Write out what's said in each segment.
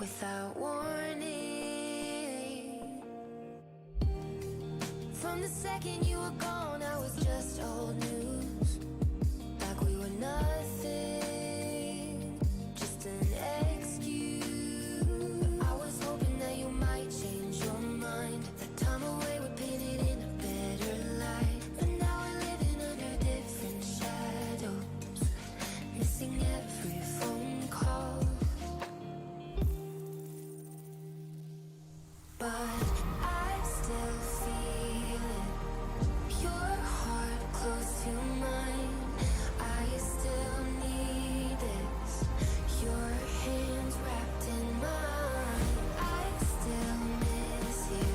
without warning. From the second you were gone, I was just old news. Like we were nothing, just an excuse. I was hoping that you might change your mind. That time away would paint it in a better light. But now we're living under different shadows, missing every phone call. But I still feel it, your heart close to mine. I still need this, your hands wrapped in mine. I still miss you,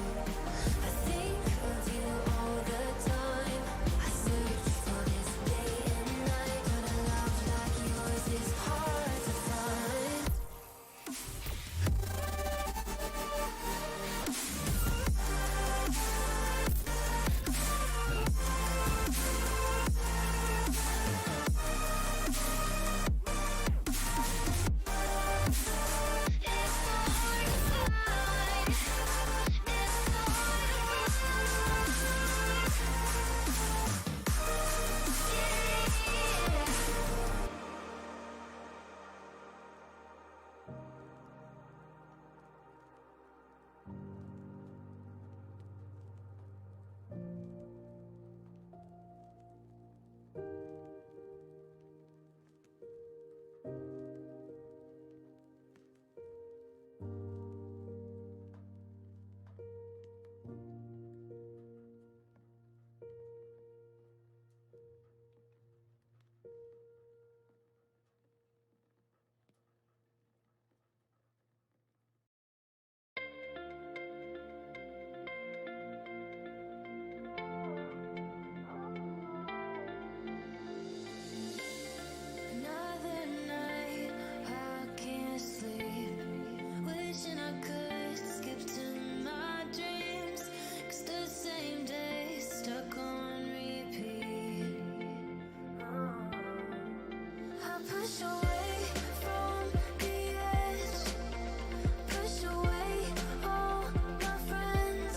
I think of you all the time. I search for this day and night, but a love like yours is hard to find. Another night, I can't sleep. Wishing I could skip to my dreams. 'Cause the same day stuck on repeat. I push away from the edge, push away all my friends.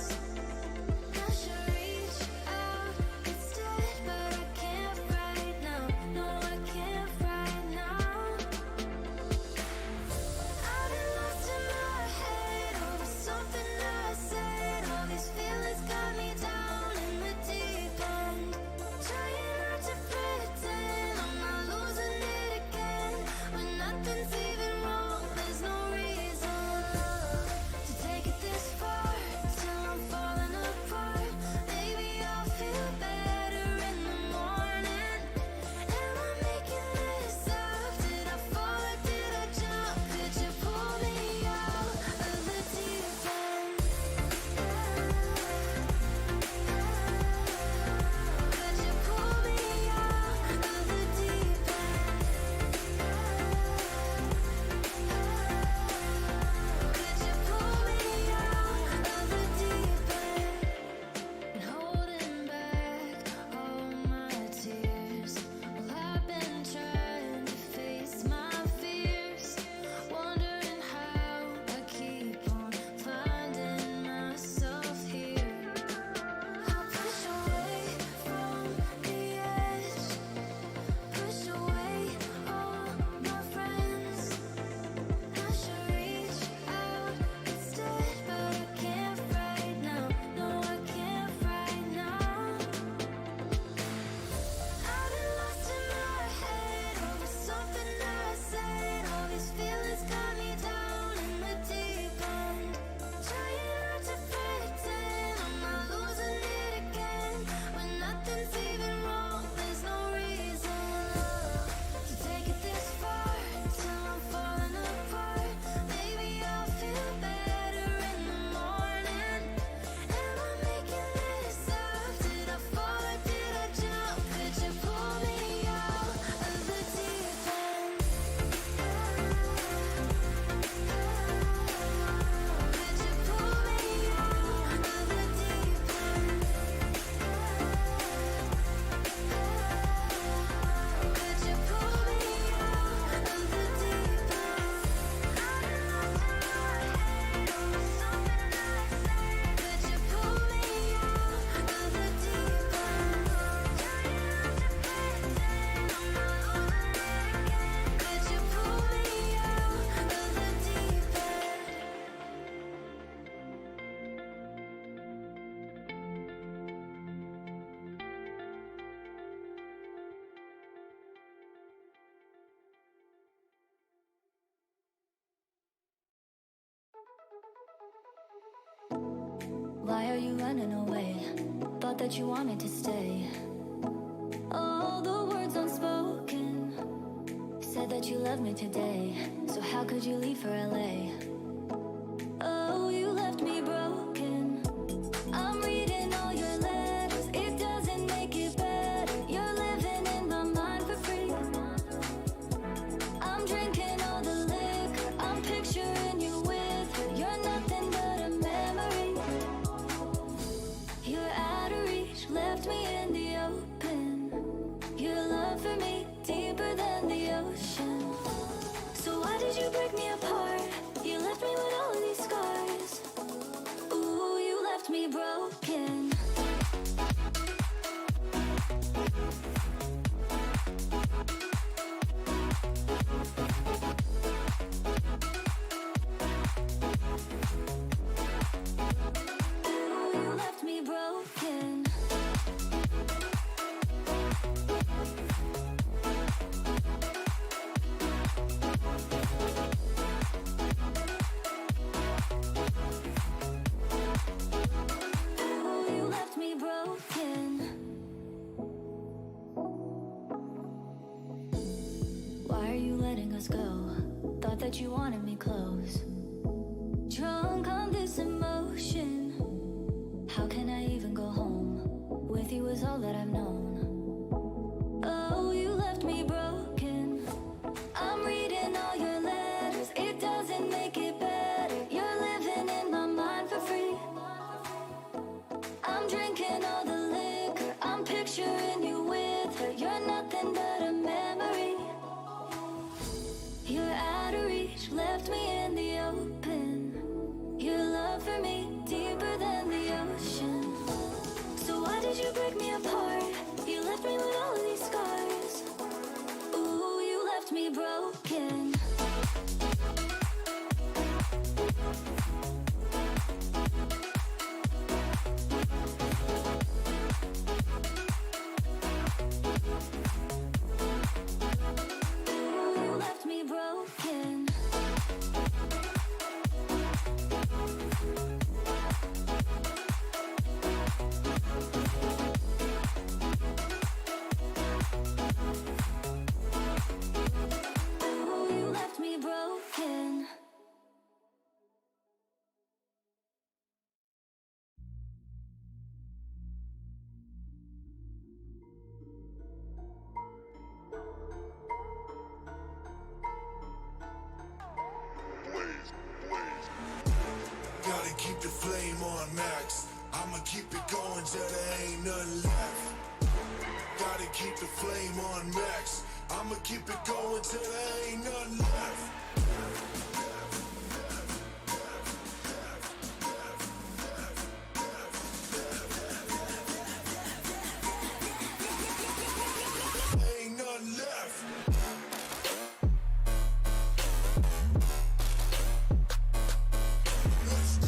I should reach out instead, but I can't right now. No, I can't right now. I've been lost in my head over something I said. All these feelings got me down in the deep end. Trying not to pretend I'm not losing it again. Why are you running away? Thought that you wanted to stay. All the words unspoken said that you loved me today. So how could you leave for LA? Oh, you left me broken. I'm reading all your letters. It doesn't make it better. You're living in my mind for free. I'm drinking all the liquor. I'm picturing you with her. You're nothing but a memory. You're out of reach, left me in the open. Your love for me, deeper than the ocean. So why did you break me apart? You left me with all of these scars. Ooh, you left me broken. Ooh, you left me broken. Ooh, you left me broken. Why are you letting us go? Thought that you wanted me close. Drunk on this emotion. How can I even go home? With you is all that I've known. Oh, you left me broken. I'm reading all your letters. It doesn't make it better. You're living in my mind for free. I'm drinking all the liquor. I'm picturing you with her. You're nothing but a memory. You're out of reach, left me in the open. Your love for me, deeper than the ocean. So why did you break me apart? You left me with all of these scars. Ooh, you left me broken. Ooh, you left me broken. Ooh, you left me broken. Gotta keep the flame on max. I'ma keep it going till there ain't nothing left. Gotta keep the flame on max. I'ma keep it going till there ain't nothing left. Ain't nothing left. Let's go.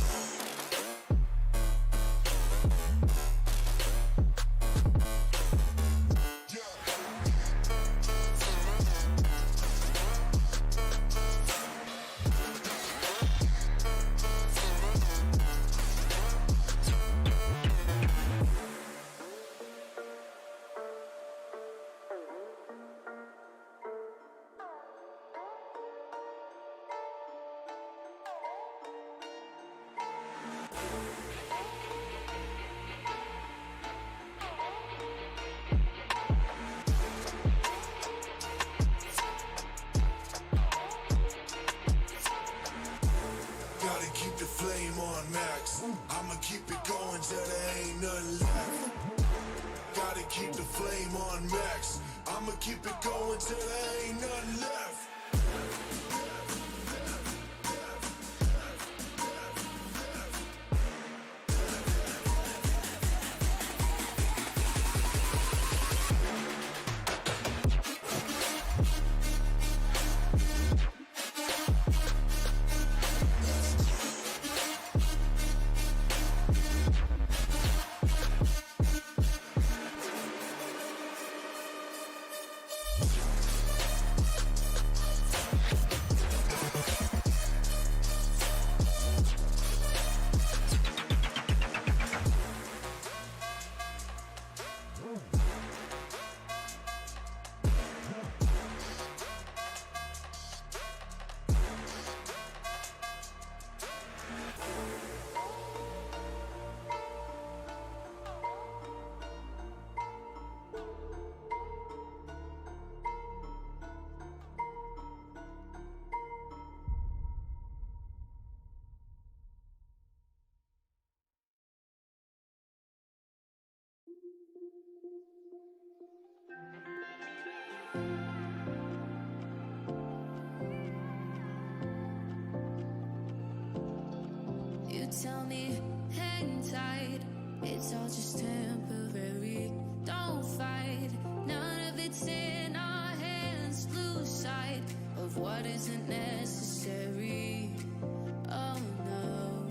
Gotta keep the flame on max. I'ma keep it going till there ain't nothing left. Gotta keep the flame on max. I'ma keep it going till there ain't nothing left. tight. It's all just temporary. Don't fight, none of it's in our hands. Lose sight of what isn't necessary. Oh no,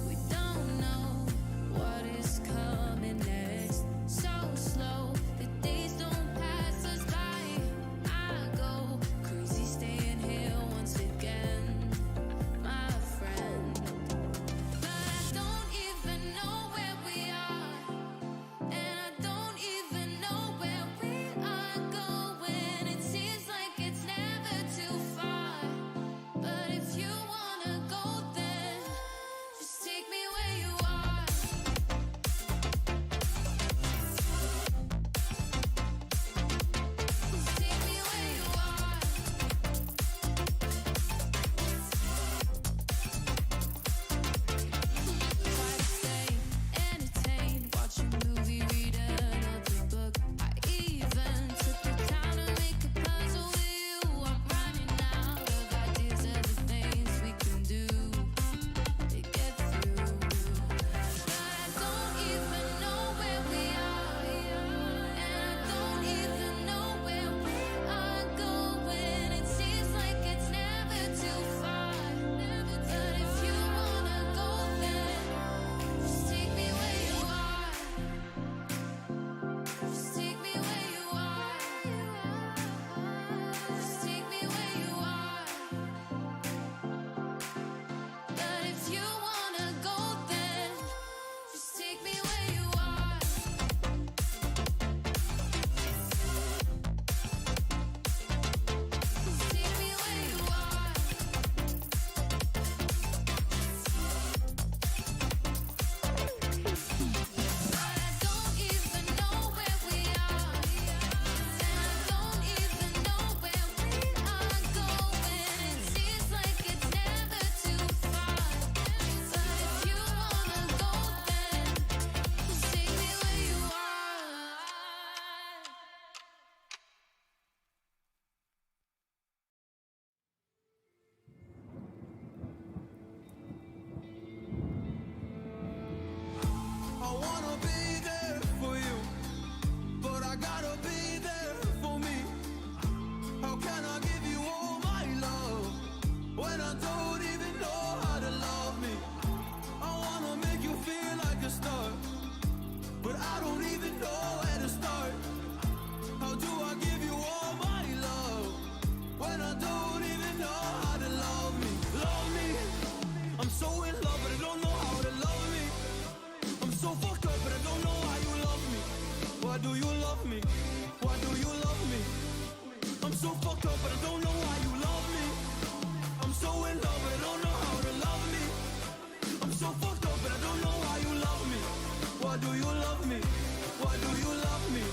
we don't know what is coming next. So slow, the days don't pass us by. I go crazy staying here once again, my friend. But I don't even know where we are, and I don't even know where we are going. It seems like it's never too far. But if you wanna go, then just take me where you are. Just take me where you are. Try to stay entertained, watch a movie, read another book. I even took the time to make a puzzle with you. I'm running out of ideas of the things we can do to get through. But I don't even know where we are, and I don't even know where we are going. It seems like it's never too far. But if you wanna go, then just take me where you are. Just take me where you are. Just take me where you are. But if you wanna go, then just take me where you are. Just take me where you are. But I don't even know where we are, and I don't even know where we are going. It seems like it's never too far. But if you wanna go, then just take me where you are. I wanna be there for you, but I gotta be there for me. How can I give you all my love when I don't even know how to love me? I wanna make you feel like a star, but I don't even know where to start. How do I give you all my love when I don't even know how to love me? Love me, I'm so in love, but I don't know how to love me. I'm so fucked up, but I don't know why you love me. Why do you love me? Why do you love me? I'm so fucked up, but I don't know why you love me. I'm so in love, but I don't know how to love me. I'm so fucked up, but I don't know why you love me. Why do you love me? Why do you love me?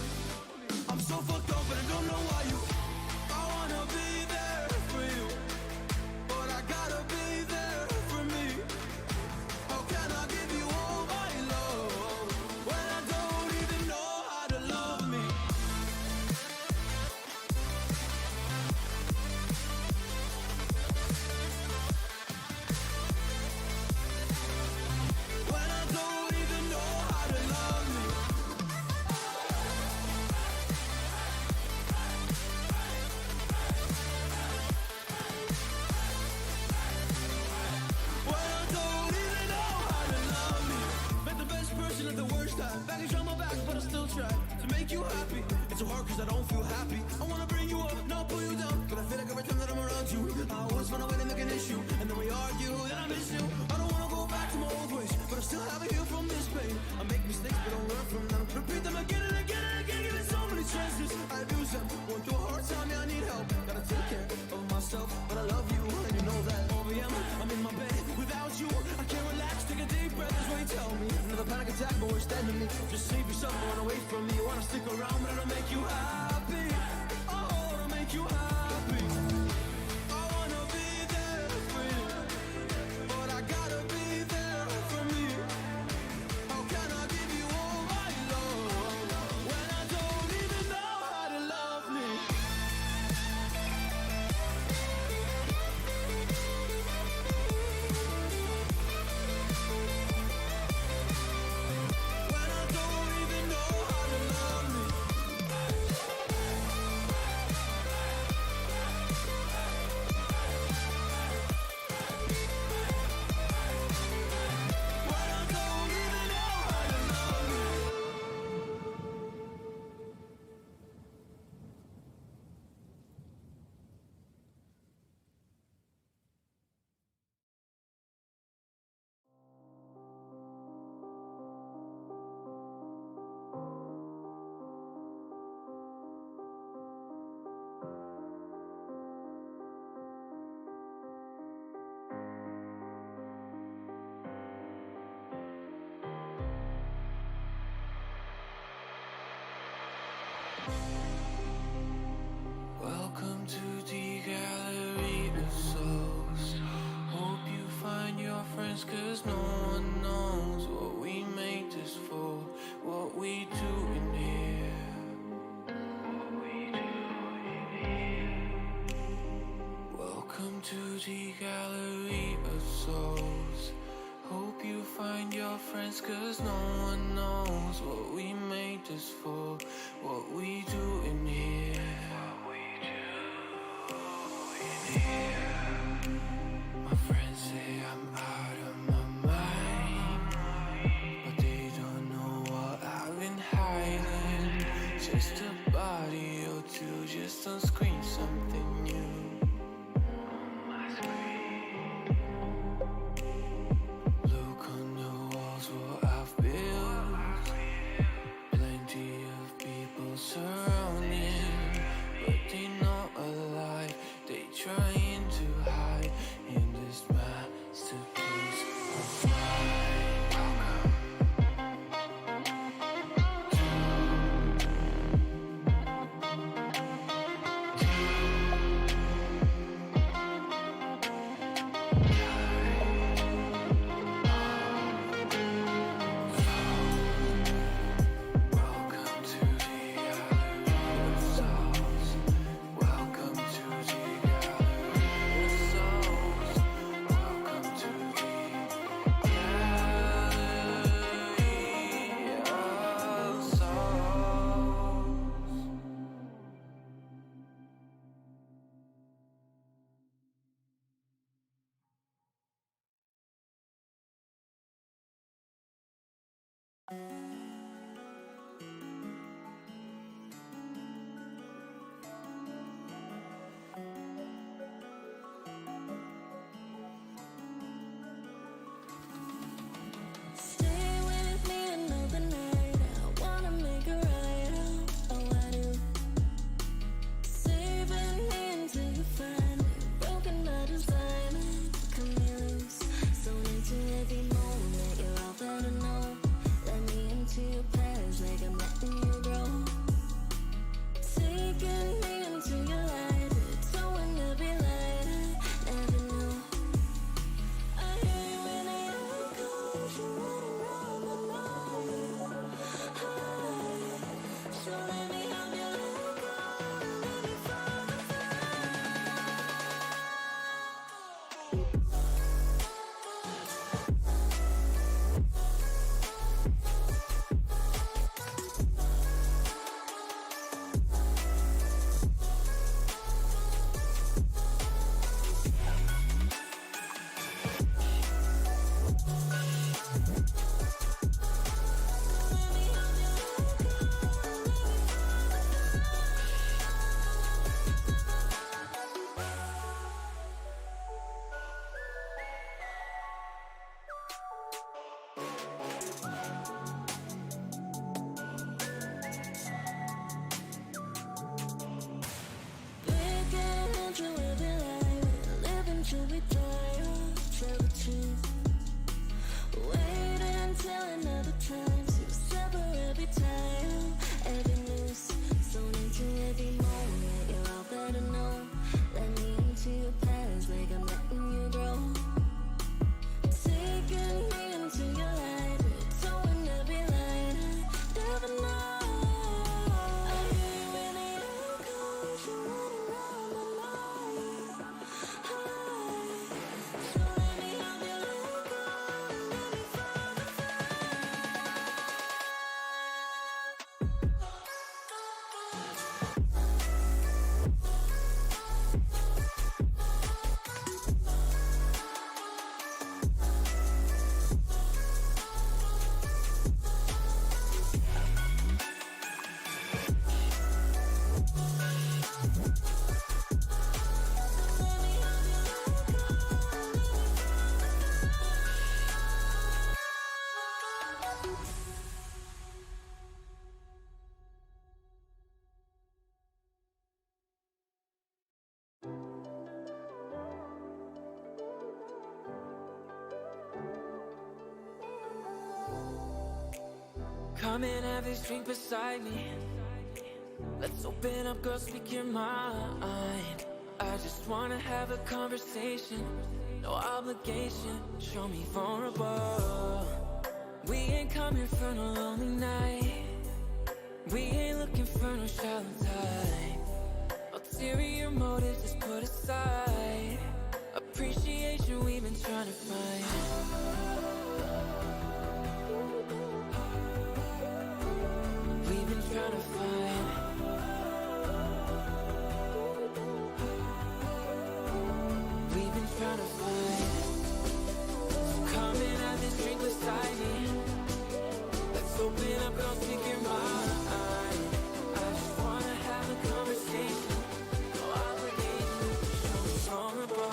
I'm so fucked up, but I don't know why you. I wanna be there for you, but I gotta be there for me. How can I give you all my love when I don't even know how to love me? When I don't even know how to love me. When I don't even know how to love me. Met the best person at the worst time. Baggage on my back, but I still try to make you happy. It's so hard cause I don't feel happy. I wanna bring you up, not pull you down. But I feel like every time that I'm around you, I always find a way to make an issue. And then we argue, then I miss you. I don't wanna go back to my old ways, but I still haven't healed from this pain. I make mistakes, but don't learn from them. Repeat them again and again and again. Give it so many chances. I abuse them. Going through a hard time, yeah, I need help. Gotta take care of myself, but I love you, and you know that. OVM, I'm in my bed without you. I can't relax, take a deep breath, that's what you tell me. Another panic attack, but we're standing me. Just save yourself, run away from me. Wanna stick around, but it'll make you happy. Oh, it'll make you happy. I wanna be there for you, but I gotta be there for me. How can I give you all my love when I don't even know how to love me? Welcome to the gallery of souls. Hope you find your friends, cause no one knows what we made this for, what we do in here. Welcome to the gallery of souls. Hope you find your friends, cause no one knows what we made this for, what we do in here. My friends say I'm out of my mind, but they don't know what I've been hiding. Just a body or two, just on screen, something new. Look on the walls, what I've built. Plenty of people surrounding, but they not alive. They trying to hide in this masterpiece of mine. Welcome. Welcome to the gallery of souls. Welcome to the gallery of souls. Welcome to the gallery of souls. Stay with me another night. I wanna make it right. Oh, I do. Saving me until you find me. Broken by design, cut me loose. So into every moment, you're all better know. Let me into your past, like I'm letting you grow. Taking me into your light, towing every light I never knew. I hear you when I echo, you running around my mind. So let me help you let go, let me fall the breaking into every lie, living till we die. Tell the truth. Wait until another time to sever every time, every noose. So into every moment, you're all better know. Let me into your past, like I'm letting you grow. Taking me into your light, towing every line I never know. I hear you when the echoes, you running around my mind. So let me help you let go, let me fall the Come and have this drink beside me. Let's open up, girl, speak your mind. I just wanna have a conversation, no obligation, show me vulnerable. We ain't come here for no lonely night. We ain't looking for no shallow tide. Ulterior motives just put aside. Appreciation we've been trying to find. We've been trying to find. We've been trying to find. So come and have this drink beside me. Let's open up, girl, speak your mind. I just wanna have a conversation, no obligation, show me vulnerable.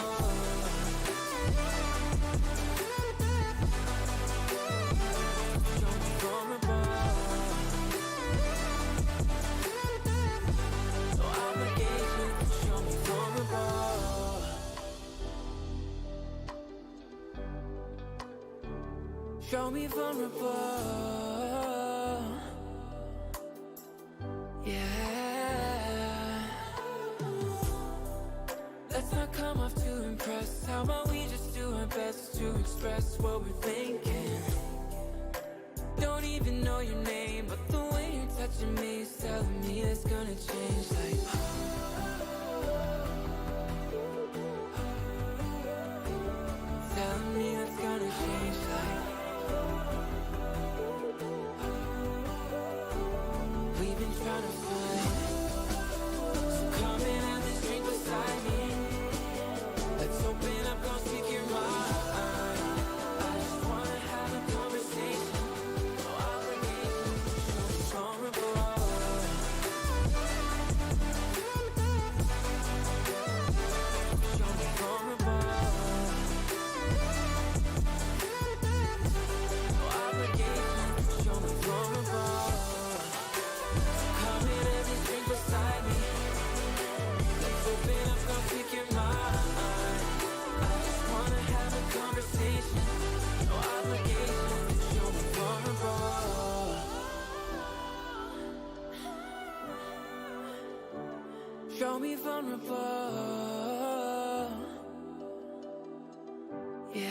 Show me vulnerable. No obligation, show me vulnerable. Show me vulnerable. Yeah. Let's not come off to impress. How about we just do our best to express what we're thinking? Don't even know your name, but the way you're touching me is telling me it's gonna change. Like, telling me it's gonna change. Like, we've been trying to find. So come and have this drink beside me. Let's open up, don't speak your mind. I just wanna have a conversation, no obligation, show me vulnerable. Show me vulnerable. No obligation, show me vulnerable. Come and have this drink beside me. Let's open up, don't speak your mind. I just wanna have a conversation, no obligation, show me vulnerable. Show me vulnerable. Yeah.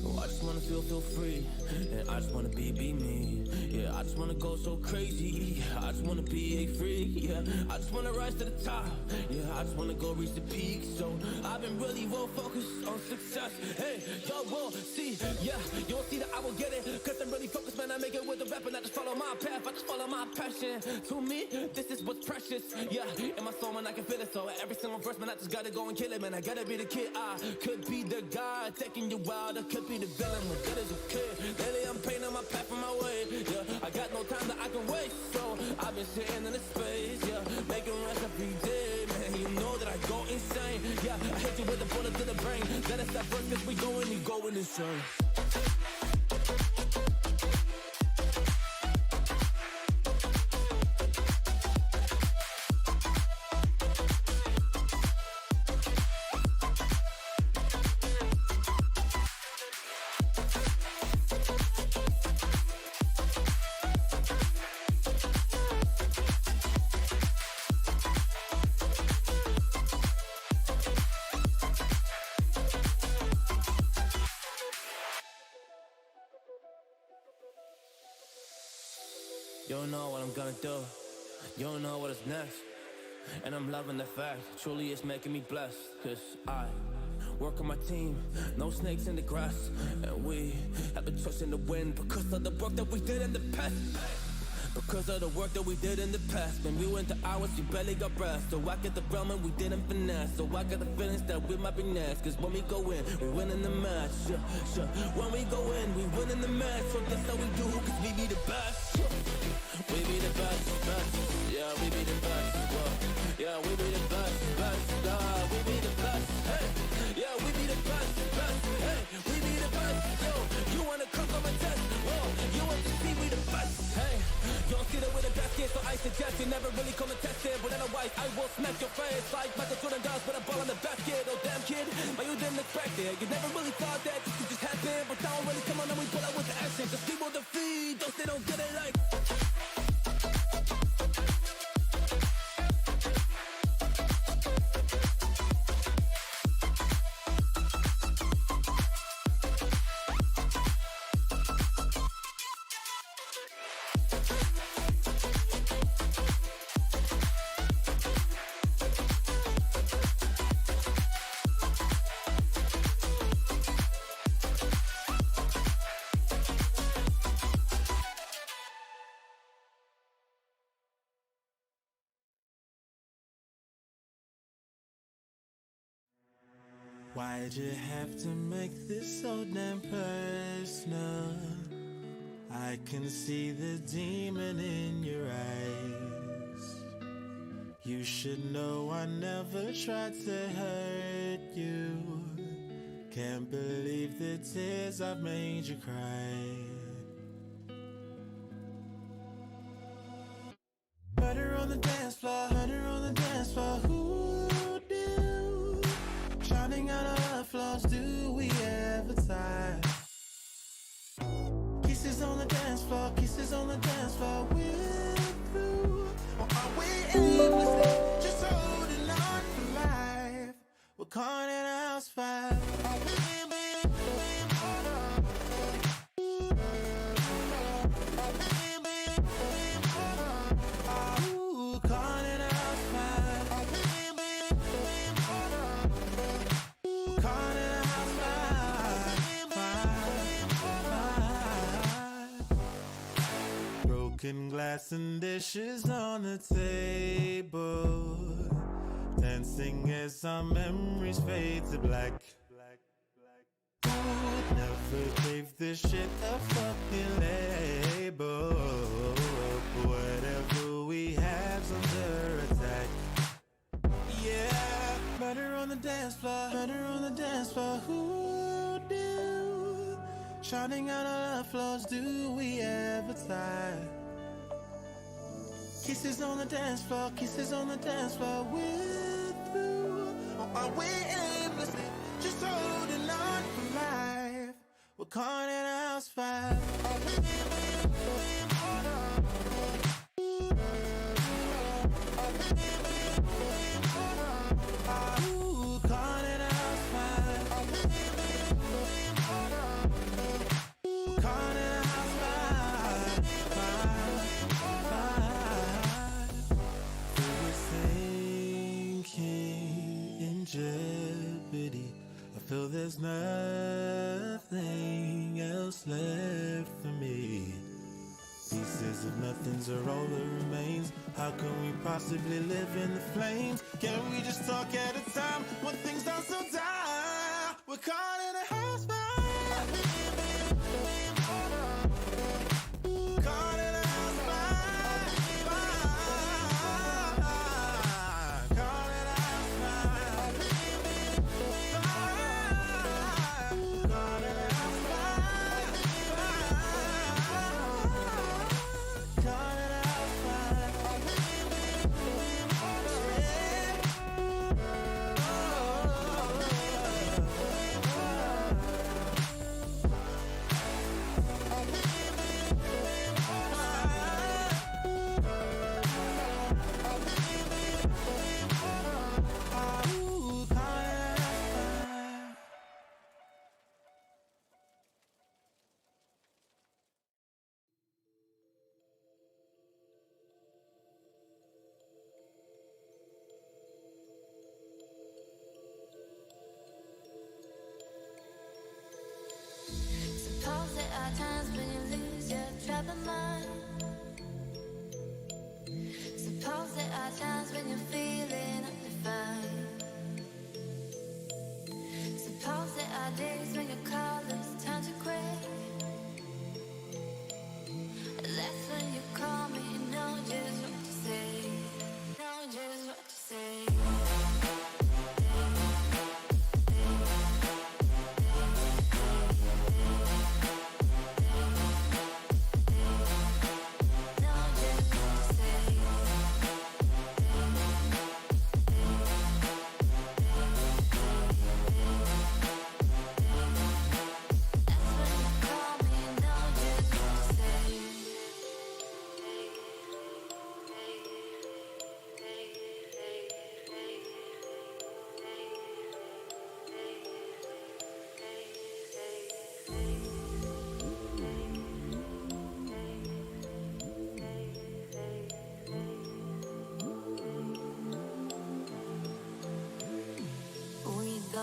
Oh, I just wanna feel free, and I just wanna be me. Yeah, I just wanna go so crazy. I just wanna be a freak. Yeah, I just wanna rise to the top. Yeah, I just wanna go reach the peak. So I've been really well focused on success. Hey, y'all will see. Yeah, you won't see that I will get it. Cause I'm really focused, man. I make it with the rap and I just follow my path. I just follow my passion. To me, this is what's precious. Yeah, in my soul, man, I can feel it. So every single verse, man, I just gotta go and kill it, man. I gotta be the kid. I could be the guy taking you wild. I could be the villain. We're good as a kid. Lately, I'm painting my path on my way. Yeah, I got no time that I can waste. So I've been sitting in the space. Yeah, making rest every day, man. You know that I go insane. Yeah, I hit you with a bullet to the brain. Then it's that first cause we going, you going insane. You don't know what I'm gonna do. You don't know what is next. And I'm loving the fact, truly it's making me blessed. Cause I work on my team, no snakes in the grass. And we have been trusting the wind because of the work that we did in the past. Because of the work that we did in the past. When we went to hours, you barely got breath. So I get the realm and we didn't finesse. So I got the feelings that we might be next. Cause when we go in, we win in the match. When we go in, we win in the match. So that's how we do, cause we be the best. We be the best, best. Yeah, we be the best. Yeah, we be the best, best. We be the best. Hey, yeah, we be the best. never really come and test it, but otherwise I will smack your face like Michael Jordan does with a ball in the basket. Oh damn kid, but you didn't expect it. You never really thought that this could just happen, but now really come on and we pull out with the action. Cause people defeat those they don't get it like. Why'd you have to make this so damn personal? I can see the demon in your eyes. You should know I never tried to hurt you. Can't believe the tears I've made you cry. Murder on the dance floor, murder on the dance floor. Who do? Shining out of our flaws, do we ever tie? Kisses on the dance floor, kisses on the dance floor. We're through, or are we aimlessly just holding on for life? We're calling it a house fire. Are we broken glass and dishes on the table, dancing as our memories fade to black. Who'd never gave this shit a fucking label? Whatever we have's under attack. Yeah, murder on the dance floor, murder on the dance floor. Who do? Shouting out on our flaws, do we ever tie? Kisses on the dance floor, kisses on the dance floor. We're through, or are we aimlessly just holding on for life? We're calling it a house fire. Ooh, calling it a house fire. Calling it a house fire. In jeopardy, I feel there's nothing else left for me. Pieces of nothings are all that remains. How can we possibly live in the flames? Can we just talk at a time when things don't so dire? We're caught in a house fire. Caught in a house fire. Caught in a house fire. Caught in a house fire. Caught in a house fire. Ooh, caught in a house fire. Suppose there are times when you lose your troubled mind. Suppose there are times when you're feeling undefined. Suppose there are days when your colors turn to gray. That's when you call me, you know just what to say. Know just what to say. Know just what to say.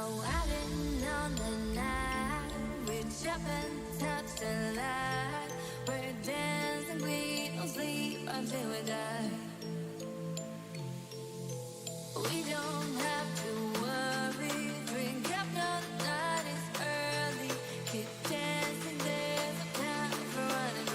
I've been on the night. Reach up and touch the light. We're dancing, we don't sleep until we die. We don't have to worry. Drink up, no, the night is early. Keep dancing, there's no time for running back.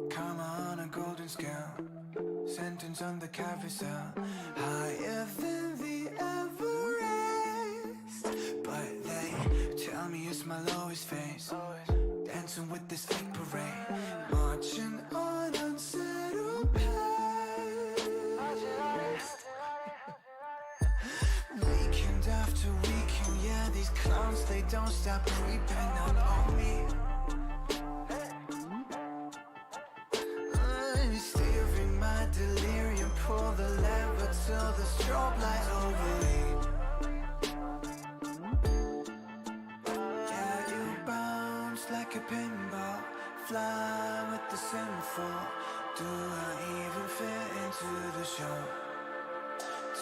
Come on, a golden scale. Sentence on the carousel. Higher than the Everest. But they tell me it's my lowest phase. Dancing with this fake parade. Marching on unsettled pace. Weekend after weekend, yeah, these clowns, they don't stop creeping up on me. Steering my delirium, pull the lever till the strobe light overlead. Yeah, you bounce like a pinball, fly with the simple. Do I even fit into the show?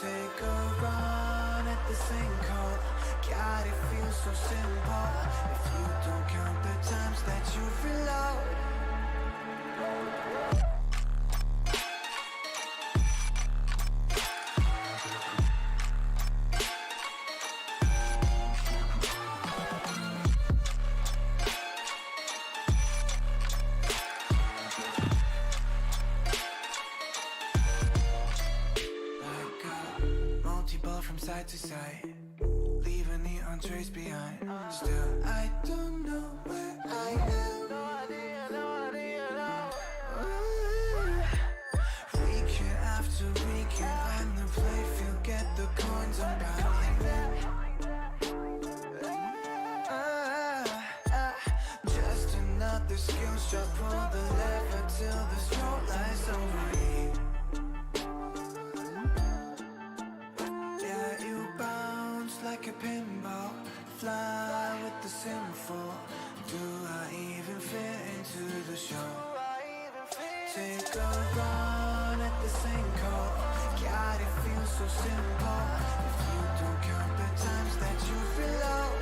Take a run at the sinkhole. God, it feels so simple. If you don't count the times that you reload. Side to side, leaving the untraced behind. Still, I don't know where I am. No idea. Weekend after weekend, on the playfield, get the coins I'm counting. Just another skill shot, pull the lever till the strobe lights overheat. Like a pinball, fly with the simple. Do I even fit into the show? Take a run at the sinkhole. God, it feels so simple. If you don't count the times that you reload.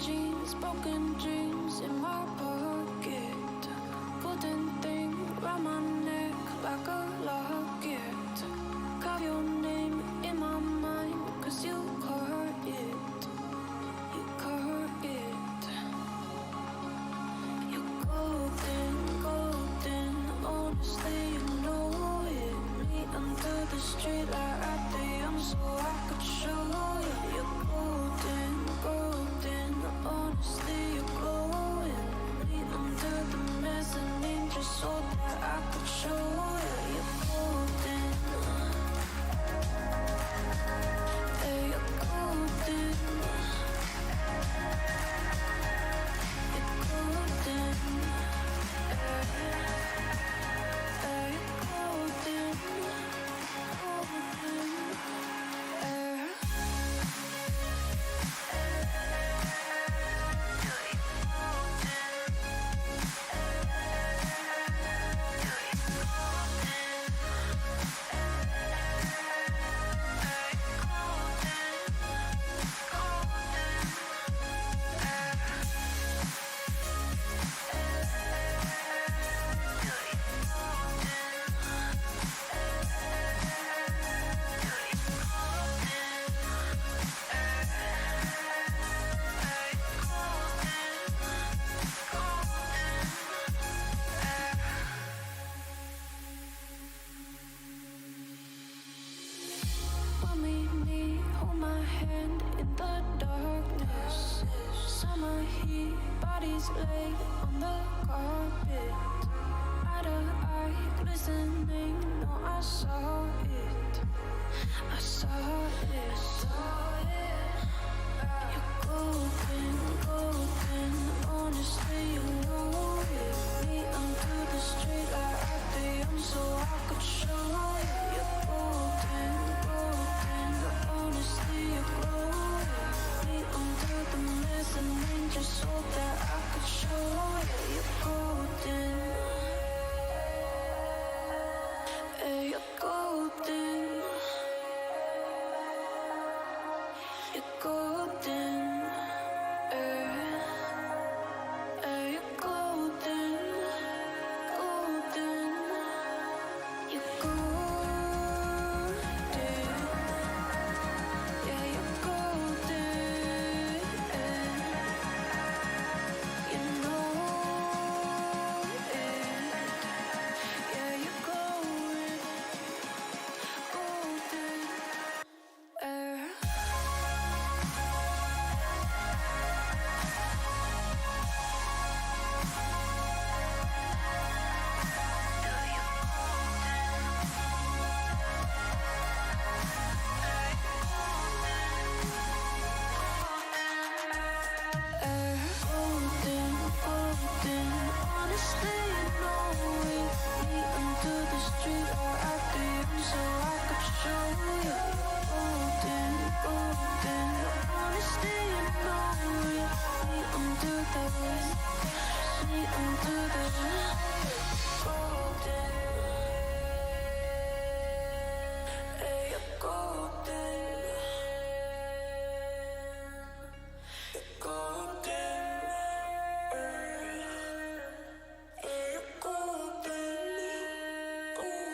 jeans, broken dreams in my pocket. Golden thing round my neck like a locket. Carve your name in my mind, 'cause you caught it. You caught it. You're golden, golden. Honestly, you know it. Meet under the street light at the so I could show you. You're golden, golden. Honestly, you're glowing. Meet under the mezzanine just so that I could show you. You're golden. Yeah, you're golden. You're golden. Yeah, you're golden. Golden. When we meet, hold my hand in the darkness. Summer heat, bodies laid on the carpet. Eye to eye, glistening. No, I saw it. I saw it. You're golden, golden. Honestly, you know it. Meet under the street light at the so I could show you. You're golden, golden. Honestly, you're glowing. Meet under the mezzanine just so that I could show you. You're golden. Yeah, you're golden. You're golden. Yeah, you're golden. Golden. You're golden. Yeah, you're golden. You know it. Yeah, you're glowing. Golden. Golden, golden. Honestly, you know it. Meet under the street or at the so I could show you. Golden, golden. Honestly, you know it. Meet under the golden. Hey, you're golden. You're golden. You're golden. Golden.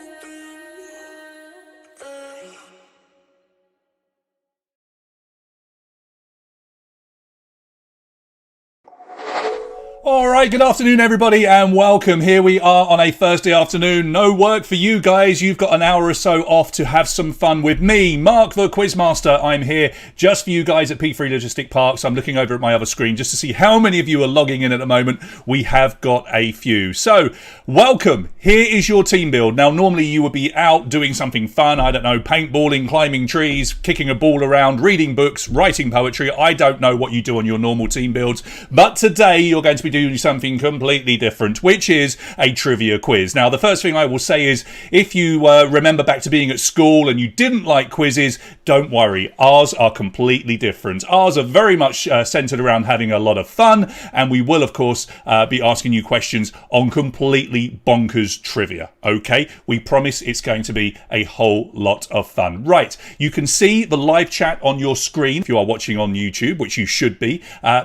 All right, good afternoon, everybody, and welcome. Here we are on a Thursday afternoon. No work for you guys. You've got an hour or so off to have some fun with me, Mark the Quizmaster. I'm here just for you guys at P3 Logistic Parks. I'm looking over at my other screen just to see how many of you are logging in at the moment. We have got a few. So, welcome. Here is your team build. Now, normally you would be out doing something fun. I don't know, paintballing, climbing trees, kicking a ball around, reading books, writing poetry. I don't know what you do on your normal team builds. But today you're going to be doing do something completely different, which is a trivia quiz. Now, the first thing I will say is, if you remember back to being at school and you didn't like quizzes, don't worry. Ours are completely different. Ours are very much centered around having a lot of fun, and we will, of course, be asking you questions on completely bonkers trivia, okay? We promise it's going to be a whole lot of fun. Right, you can see the live chat on your screen if you are watching on YouTube, which you should be.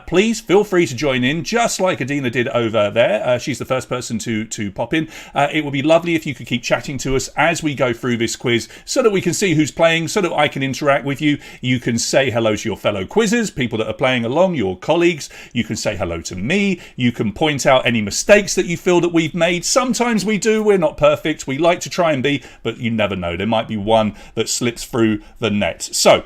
Please feel free to join in, just like Adina did over there. She's the first person to pop in. It would be lovely if you could keep chatting to us as we go through this quiz so that we can see who's playing, so that I can interact with you. You can say hello to your fellow quizzers, people that are playing along, your colleagues. You can say hello to me. You can point out any mistakes that you feel that we've made. Sometimes we do. We're not perfect. We like to try and be, but you never know. There might be one that slips through the net. So,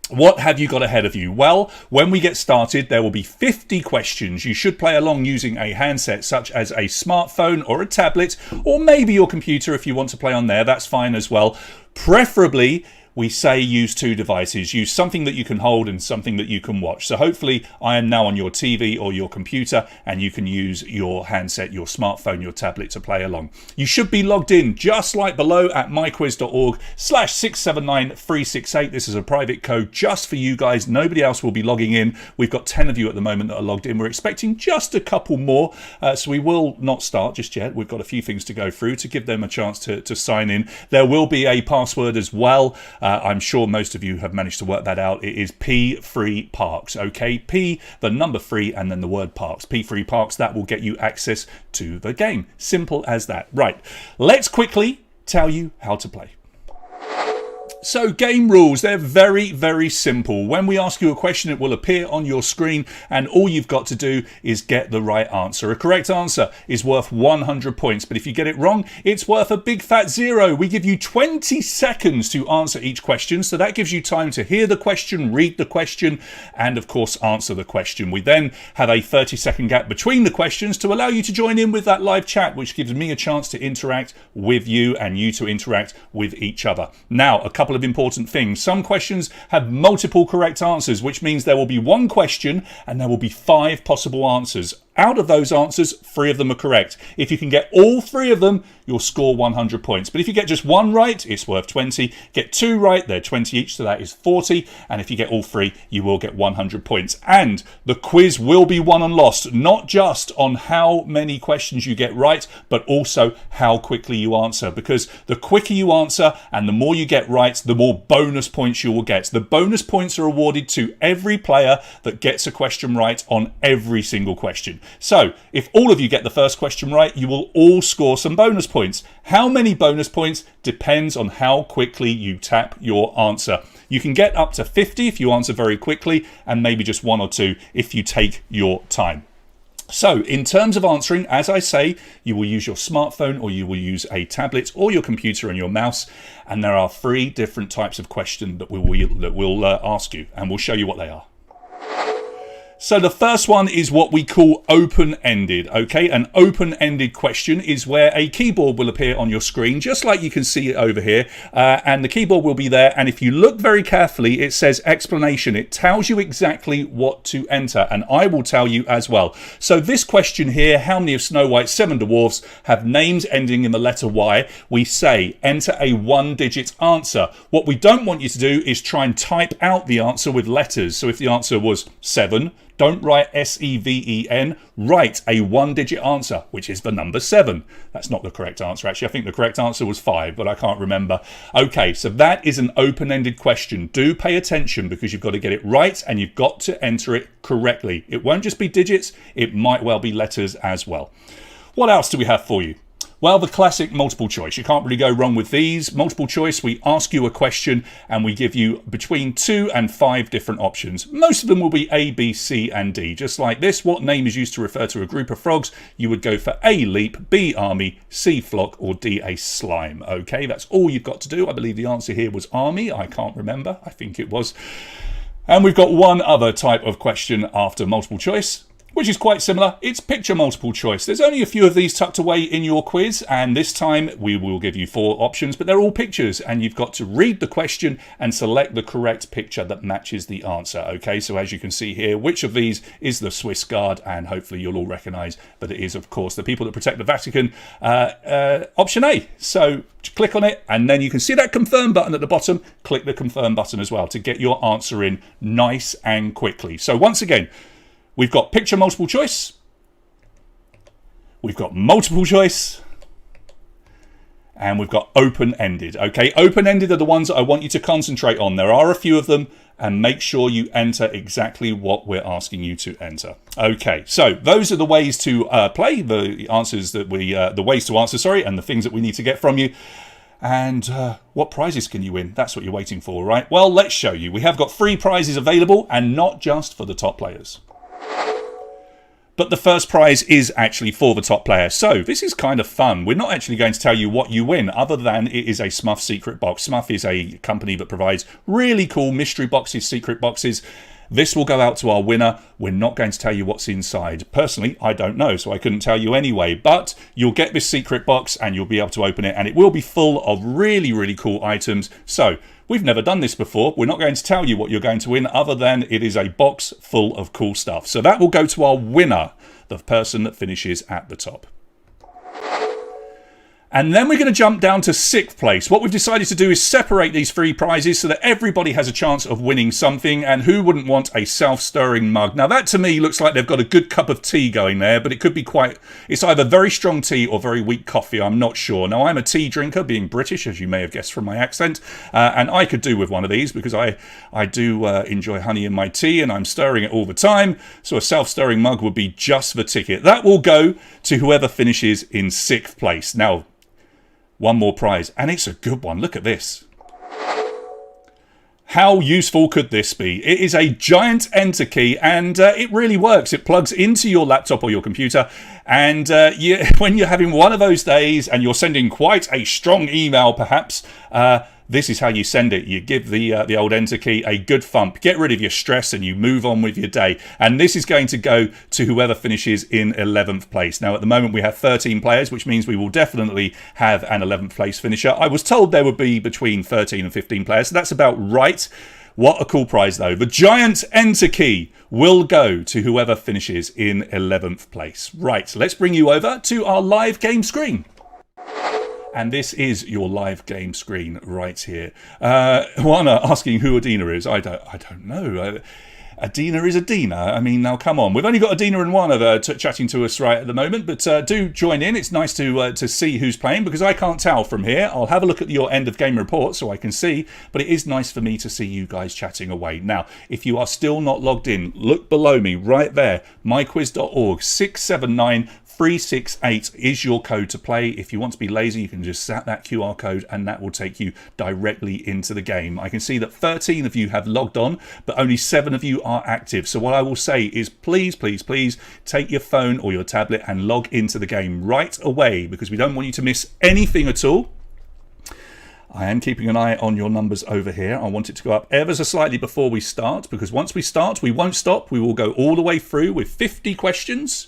what have you got ahead of you? Well, when we get started, there will be 50 questions. You should play along using a handset such as a smartphone or a tablet, or maybe your computer if you want to play on there. That's fine as well. Preferably, we say use two devices. Use something that you can hold and something that you can watch. So hopefully I am now on your TV or your computer and you can use your handset, your smartphone, your tablet to play along. You should be logged in just like below at myquiz.org/679368. This is a private code just for you guys. Nobody else will be logging in. We've got 10 of you at the moment that are logged in. We're expecting just a couple more. So we will not start just yet. We've got a few things to go through to give them a chance to sign in. There will be a password as well. I'm sure most of you have managed to work that out. It is P3 Parks, okay? P, the number 3, and then the word Parks. P3 Parks, that will get you access to the game. Simple as that. Right, let's quickly tell you how to play. So game rules, they're very, very simple. When we ask you a question, it will appear on your screen and all you've got to do is get the right answer. A correct answer is worth 100 points, but if you get it wrong, it's worth a big fat 0. We give you 20 seconds to answer each question, so that gives you time to hear the question, read the question, and of course answer the question. We then have a 30-second gap between the questions to allow you to join in with that live chat, which gives me a chance to interact with you and you to interact with each other. Now, a couple of important things. Some questions have multiple correct answers, which means there will be one question and there will be 5 possible answers. Out of those answers, 3 of them are correct. If you can get all 3 of them, you'll score 100 points. But if you get just 1 right, it's worth 20. Get 2 right, they're 20 each, so that is 40. And if you get all 3, you will get 100 points. And the quiz will be won and lost, not just on how many questions you get right, but also how quickly you answer. Because the quicker you answer and the more you get right, the more bonus points you will get. The bonus points are awarded to every player that gets a question right on every single question. So, if all of you get the first question right, you will all score some bonus points. How many bonus points depends on how quickly you tap your answer. You can get up to 50 if you answer very quickly, and maybe just 1 or 2 if you take your time. So, in terms of answering, as I say, you will use your smartphone or you will use a tablet or your computer and your mouse, and there are 3 different types of questions that we'll ask you, and we'll show you what they are. So the first one is what we call open-ended, okay? An open-ended question is where a keyboard will appear on your screen, just like you can see it over here, and the keyboard will be there, and if you look very carefully, it says explanation. It tells you exactly what to enter, and I will tell you as well. So this question here, how many of Snow White's 7 dwarfs have names ending in the letter Y? We say enter a 1-digit answer. What we don't want you to do is try and type out the answer with letters. So if the answer was 7, don't write S-E-V-E-N, write a 1-digit answer, which is the number 7. That's not the correct answer, actually. I think the correct answer was 5, but I can't remember. Okay, so that is an open-ended question. Do pay attention because you've got to get it right and you've got to enter it correctly. It won't just be digits, it might well be letters as well. What else do we have for you? Well, the classic multiple choice. You can't really go wrong with these. Multiple choice, we ask you a question and we give you between 2 and 5 different options. Most of them will be A, B, C and D. Just like this, what name is used to refer to a group of frogs? You would go for A, leap, B, army, C, flock, or D, a slime. Okay, that's all you've got to do. I believe the answer here was army. I can't remember. I think it was. And we've got one other type of question after multiple choice, which is quite similar. It's picture multiple choice. There's only a few of these tucked away in your quiz, and this time we will give you 4 options, but they're all pictures, and you've got to read the question and select the correct picture that matches the answer. Okay, so as you can see here, which of these is the Swiss Guard? And hopefully you'll all recognise that it is, of course, the people that protect the Vatican, option A. So click on it, and then you can see that confirm button at the bottom. Click the confirm button as well to get your answer in nice and quickly. So once again, we've got picture multiple choice, we've got multiple choice, and we've got open-ended. Okay, open-ended are the ones that I want you to concentrate on. There are a few of them, and make sure you enter exactly what we're asking you to enter. Okay, so those are the ways to play, the answers that the ways to answer, sorry, and the things that we need to get from you. And what prizes can you win? That's what you're waiting for, right? Well, let's show you. We have got 3 prizes available, and not just for the top players. But the first prize is actually for the top player. So this is kind of fun. We're not actually going to tell you what you win, other than it is a Smurf secret box. Smurf is a company that provides really cool mystery boxes, secret boxes. This will go out to our winner. We're not going to tell you what's inside. Personally, I don't know, so I couldn't tell you anyway. But you'll get this secret box and you'll be able to open it, and it will be full of really, really cool items. So we've never done this before. We're not going to tell you what you're going to win, other than it is a box full of cool stuff. So that will go to our winner, the person that finishes at the top. And then we're going to jump down to 6th place. What we've decided to do is separate these 3 prizes so that everybody has a chance of winning something. And who wouldn't want a self-stirring mug? Now that to me looks like they've got a good cup of tea going there, but it could be it's either very strong tea or very weak coffee. I'm not sure. Now I'm a tea drinker, being British, as you may have guessed from my accent. And I could do with one of these because I do enjoy honey in my tea, and I'm stirring it all the time. So a self-stirring mug would be just the ticket. That will go to whoever finishes in 6th place. Now, one more prize, and it's a good one. Look at this. How useful could this be? It is a giant enter key, and it really works. It plugs into your laptop or your computer, and when you're having one of those days and you're sending quite a strong email, perhaps, this is how you send it. You give the old enter key a good thump, get rid of your stress, and you move on with your day. And this is going to go to whoever finishes in 11th place. Now, at the moment, we have 13 players, which means we will definitely have an 11th place finisher. I was told there would be between 13 and 15 players, so that's about right. What a cool prize, though. The giant enter key will go to whoever finishes in 11th place. Right, let's bring you over to our live game screen. And this is your live game screen right here. Juana asking who Adina is. I don't know. Adina is Adina. I mean, now come on. We've only got Adina and Juana chatting to us right at the moment, but do join in. It's nice to see who's playing, because I can't tell from here. I'll have a look at your end of game report so I can see, but it is nice for me to see you guys chatting away. Now, if you are still not logged in, look below me right there. myquiz.org 679-368 is your code to play. If you want to be lazy, you can just zap that QR code and that will take you directly into the game. I can see that 13 of you have logged on, but only 7 of you are active. So what I will say is please, please, please take your phone or your tablet and log into the game right away, because we don't want you to miss anything at all. I am keeping an eye on your numbers over here. I want it to go up ever so slightly before we start, because once we start, we won't stop. We will go all the way through with 50 questions.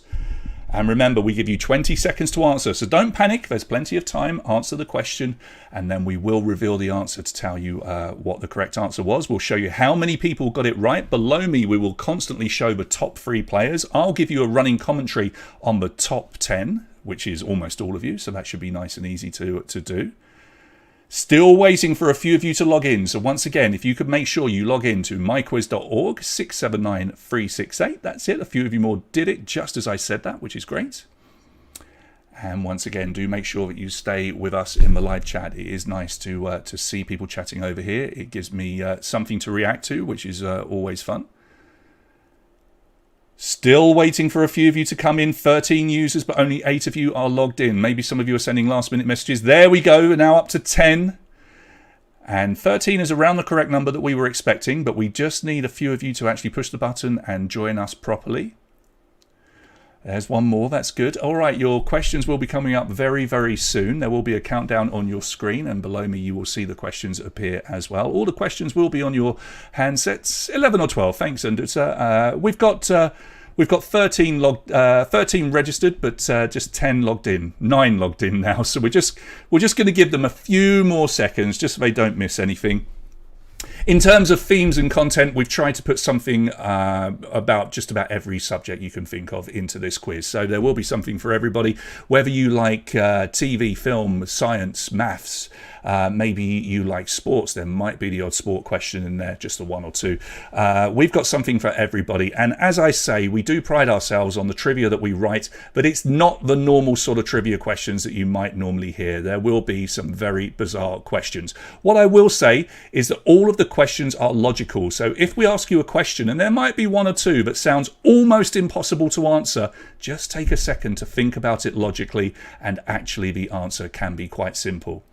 And remember, we give you 20 seconds to answer, so don't panic. There's plenty of time. Answer the question, and then we will reveal the answer to tell you what the correct answer was. We'll show you how many people got it right. Below me, we will constantly show the top 3 players. I'll give you a running commentary on the top 10, which is almost all of you, so that should be nice and easy to do. Still waiting for a few of you to log in. So once again, if you could make sure you log in to myquiz.org 679-368. That's it. A few of you more did it just as I said that, which is great. And once again, do make sure that you stay with us in the live chat. It is nice to see people chatting over here. It gives me something to react to, which is always fun. Still waiting for a few of you to come in. 13 users, but only 8 of you are logged in. Maybe some of you are sending last minute messages. There we go. We're now up to 10. And 13 is around the correct number that we were expecting, but we just need a few of you to actually push the button and join us properly. There's one more. That's good. All right, your questions will be coming up very, very soon. There will be a countdown on your screen, and below me you will see the questions appear as well. All the questions will be on your handsets. 11 or 12. Thanks, Andutsa. We've got We've got 13 registered, but just 10 logged in, 9 logged in now. So we're just going to give them a few more seconds just so they don't miss anything. In terms of themes and content, we've tried to put something about just about every subject you can think of into this quiz. So there will be something for everybody, whether you like TV, film, science, maths, maybe you like sports. There might be the odd sport question in there, just a one or two. We've got something for everybody. And as I say, we do pride ourselves on the trivia that we write, but it's not the normal sort of trivia questions that you might normally hear. There will be some very bizarre questions. What I will say is that all of the questions are logical. So if we ask you a question, and there might be one or two that sounds almost impossible to answer, just take a second to think about it logically, and actually the answer can be quite simple.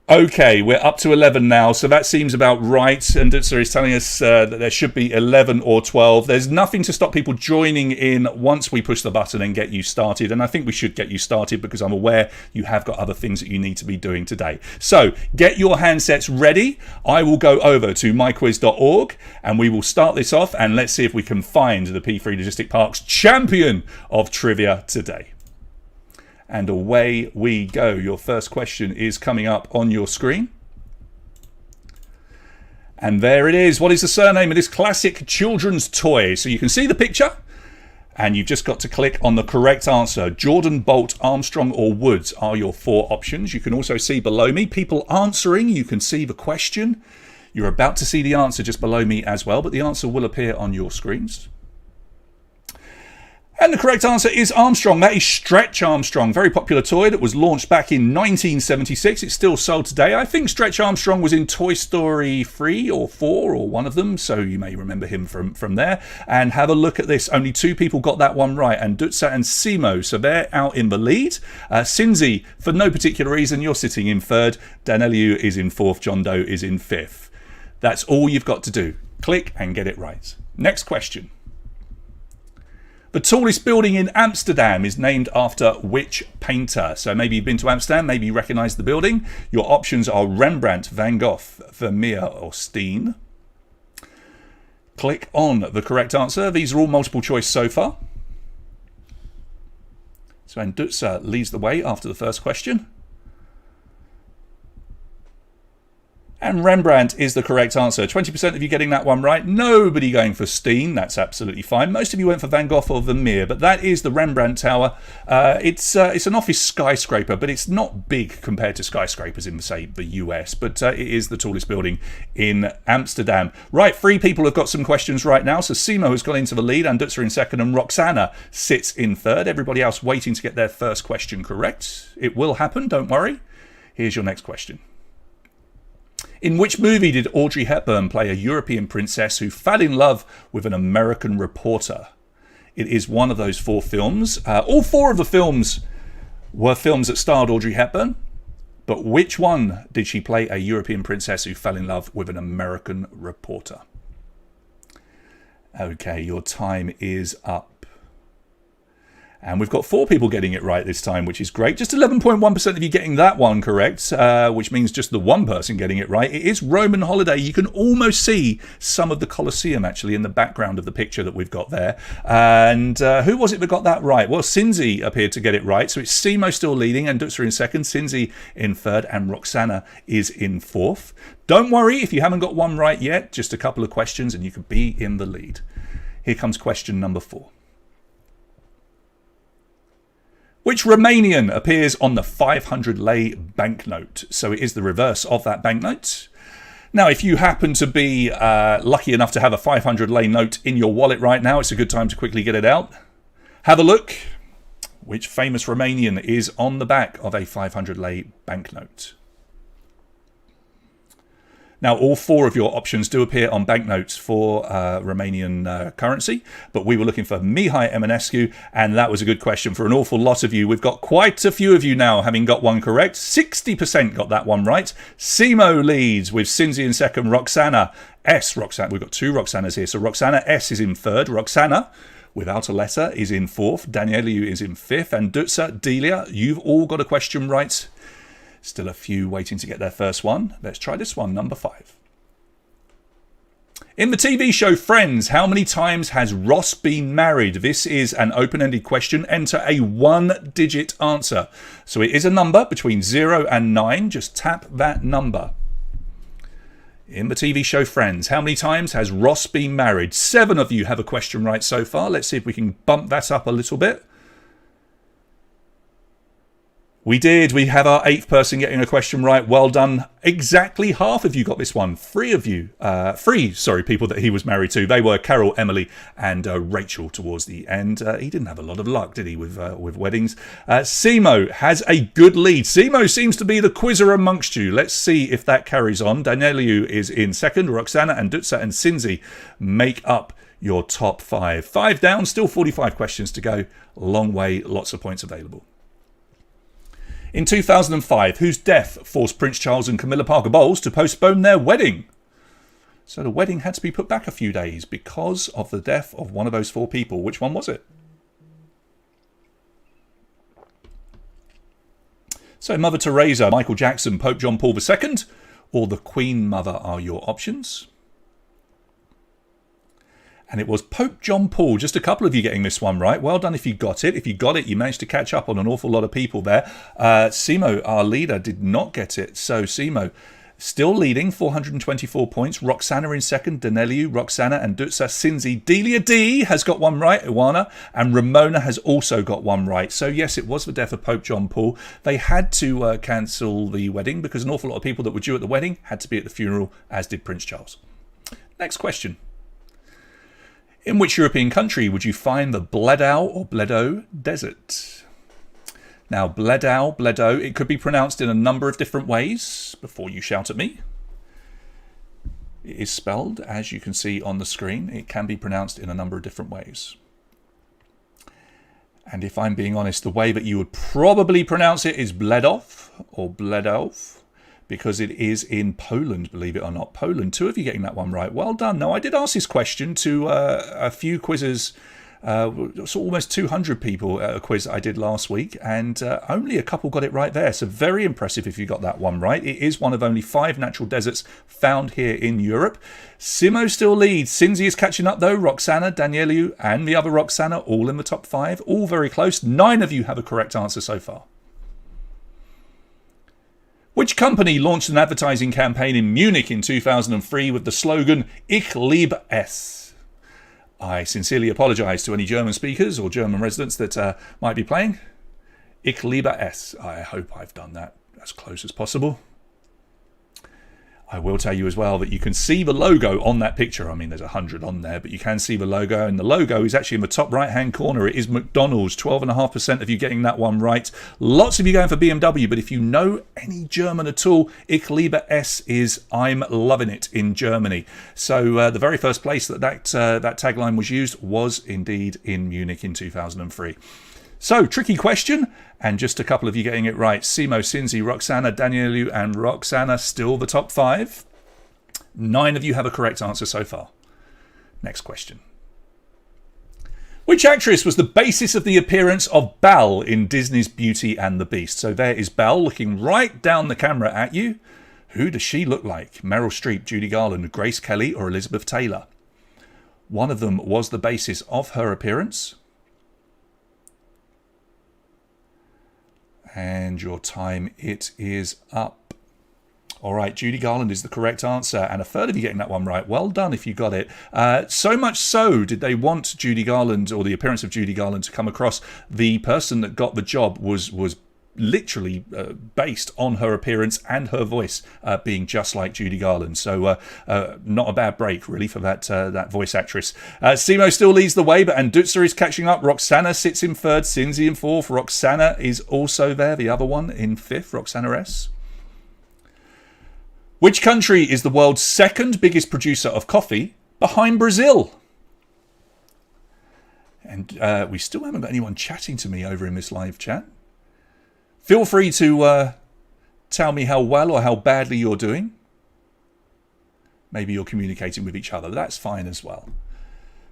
Okay, we're up to 11 now, so that seems about right. And Dutzer is telling us that there should be 11 or 12. There's nothing to stop people joining in once we push the button and get you started. And I think we should get you started because I'm aware you have got other things that you need to be doing today. So get your handsets ready. I will go over to myquiz.org and we will start this off. And let's see if we can find the P3 Logistic Parks champion of trivia today. And away we go. Your first question is coming up on your screen. And there it is. What is the surname of this classic children's toy? So you can see the picture. And you've just got to click on the correct answer. Jordan, Bolt, Armstrong or Woods are your 4 options. You can also see below me people answering. You can see the question. You're about to see the answer just below me as well. But the answer will appear on your screens. And the correct answer is Armstrong. That is Stretch Armstrong. Very popular toy that was launched back in 1976. It's still sold today. I think Stretch Armstrong was in Toy Story 3 or 4 or one of them. So you may remember him from there. And have a look at this. Only 2 people got that one right. And Dutsa and Simo. So they're out in the lead. Sinzi, for no particular reason, you're sitting in 3rd. Daneliu is in 4th. John Doe is in 5th. That's all you've got to do. Click and get it right. Next question. The tallest building in Amsterdam is named after which painter? So maybe you've been to Amsterdam, maybe you recognise the building. Your options are Rembrandt, Van Gogh, Vermeer or Steen. Click on the correct answer. These are all multiple choice so far. So Dutsa leads the way after the first question. And Rembrandt is the correct answer. 20% of you getting that one right. Nobody going for Steen. That's absolutely fine. Most of you went for Van Gogh or Vermeer, but that is the Rembrandt Tower. It's an office skyscraper, but it's not big compared to skyscrapers in, say, the US, but it is the tallest building in Amsterdam. Right, 3 people have got some questions right now. So Simo has gone into the lead, and Dutzer in 2nd, and Roxana sits in 3rd. Everybody else waiting to get their first question correct. It will happen, don't worry. Here's your next question. In which movie did Audrey Hepburn play a European princess who fell in love with an American reporter? It is one of those 4 films. All 4 of the films were films that starred Audrey Hepburn. But which one did she play a European princess who fell in love with an American reporter? Okay, your time is up. And we've got 4 people getting it right this time, which is great. Just 11.1% of you getting that one correct, which means just the 1 person getting it right. It is Roman holiday. You can almost see some of the Colosseum, actually, in the background of the picture that we've got there. And who was it that got that right? Well, Sinzi appeared to get it right. So it's Simo still leading, and Dutzer in 2nd, Sinzi in 3rd, and Roxana is in 4th. Don't worry if you haven't got one right yet. Just a couple of questions, and you could be in the lead. Here comes question number 4. Which Romanian appears on the 500 lei banknote? So it is the reverse of that banknote. Now, if you happen to be lucky enough to have a 500 lei note in your wallet right now, it's a good time to quickly get it out. Have a look. Which famous Romanian is on the back of a 500 lei banknote? Now, all 4 of your options do appear on banknotes for Romanian currency, but we were looking for Mihai Eminescu, and that was a good question for an awful lot of you. We've got quite a few of you now having got one correct. 60% got that one right. Simo leads with Sinzi in 2nd, Roxana S. We've got 2 Roxanas here. So Roxana S is in 3rd. Roxana, without a letter, is in 4th. Danielu is in 5th. And Dutsa, Delia, you've all got a question right. Still a few waiting to get their first one. Let's try this one, number 5. In the TV show Friends, how many times has Ross been married? This is an open-ended question. Enter a one-digit answer. So it is a number between 0 and 9. Just tap that number. In the TV show Friends, how many times has Ross been married? 7 of you have a question right so far. Let's see if we can bump that up a little bit. We did. We have our 8th person getting a question right. Well done. Exactly half of you got this one. 3 of you. People that he was married to. They were Carol, Emily, and Rachel towards the end. He didn't have a lot of luck, did he, with weddings? Simo has a good lead. Simo seems to be the quizzer amongst you. Let's see if that carries on. Danieliu is in second. Roxana and Dutsa and Sinzi make up your top 5. 5 down, still 45 questions to go. Long way, lots of points available. In 2005, whose death forced Prince Charles and Camilla Parker Bowles to postpone their wedding? So the wedding had to be put back a few days because of the death of one of those 4 people. Which one was it? So Mother Teresa, Michael Jackson, Pope John Paul II, or the Queen Mother are your options. And it was Pope John Paul. Just a couple of you getting this one right. Well done if you got it. If you got it, you managed to catch up on an awful lot of people there. Simo, our leader, did not get it. So Simo still leading, 424 points. Roxana in second. Daneliu, Roxana and Dutsa, Sinzi. Delia D has got one right, Iwana. And Ramona has also got one right. So yes, it was the death of Pope John Paul. They had to cancel the wedding because an awful lot of people that were due at the wedding had to be at the funeral, as did Prince Charles. Next question. In which European country would you find the Bledau or Bledo Desert? Now, Bledo, it could be pronounced in a number of different ways before you shout at me. It is spelled, as you can see on the screen. It can be pronounced in a number of different ways. And if I'm being honest, the way that you would probably pronounce it is Bledov or Bledov, because it is in Poland, believe it or not. Poland. 2 of you getting that one right. Well done. Now, I did ask this question to a few quizzes, so almost 200 people at a quiz I did last week, and only a couple got it right there. So very impressive if you got that one right. It is one of only 5 natural deserts found here in Europe. Simo still leads. Sinzi is catching up though. Roxana, Danieliu, and the other Roxana, all in the top 5. All very close. 9 of you have a correct answer so far. Which company launched an advertising campaign in Munich in 2003 with the slogan Ich liebe es? I sincerely apologise to any German speakers or German residents that might be playing. Ich liebe es. I hope I've done that as close as possible. I will tell you as well that you can see the logo on that picture. I mean, there's 100 on there, but you can see the logo. And the logo is actually in the top right-hand corner. It is McDonald's. 12.5% of you getting that one right. Lots of you going for BMW, but if you know any German at all, Ich liebe es is I'm loving it in Germany. So the very first place that tagline was used was indeed in Munich in 2003. So, tricky question, and just a couple of you getting it right. Simo, Sinzi, Roxana, Danieliu, and Roxana still the top 5. 9 of you have a correct answer so far. Next question. Which actress was the basis of the appearance of Belle in Disney's Beauty and the Beast? So there is Belle looking right down the camera at you. Who does she look like? Meryl Streep, Judy Garland, Grace Kelly, or Elizabeth Taylor? One of them was the basis of her appearance. And your time, it is up. All right, Judy Garland is the correct answer. And a third of you getting that one right. Well done if you got it. So much so did they want Judy Garland, or the appearance of Judy Garland, to come across. The person that got the job was literally based on her appearance and her voice being just like Judy Garland. So not a bad break, really, for that voice actress. Simo still leads the way, and Dutsa is catching up. Roxana sits in 3rd, Sinzi in 4th. Roxana is also there, the other one in 5th, Roxana S. Which country is the world's 2nd biggest producer of coffee behind Brazil? And we still haven't got anyone chatting to me over in this live chat. Feel free to tell me how well or how badly you're doing. Maybe you're communicating with each other. That's fine as well.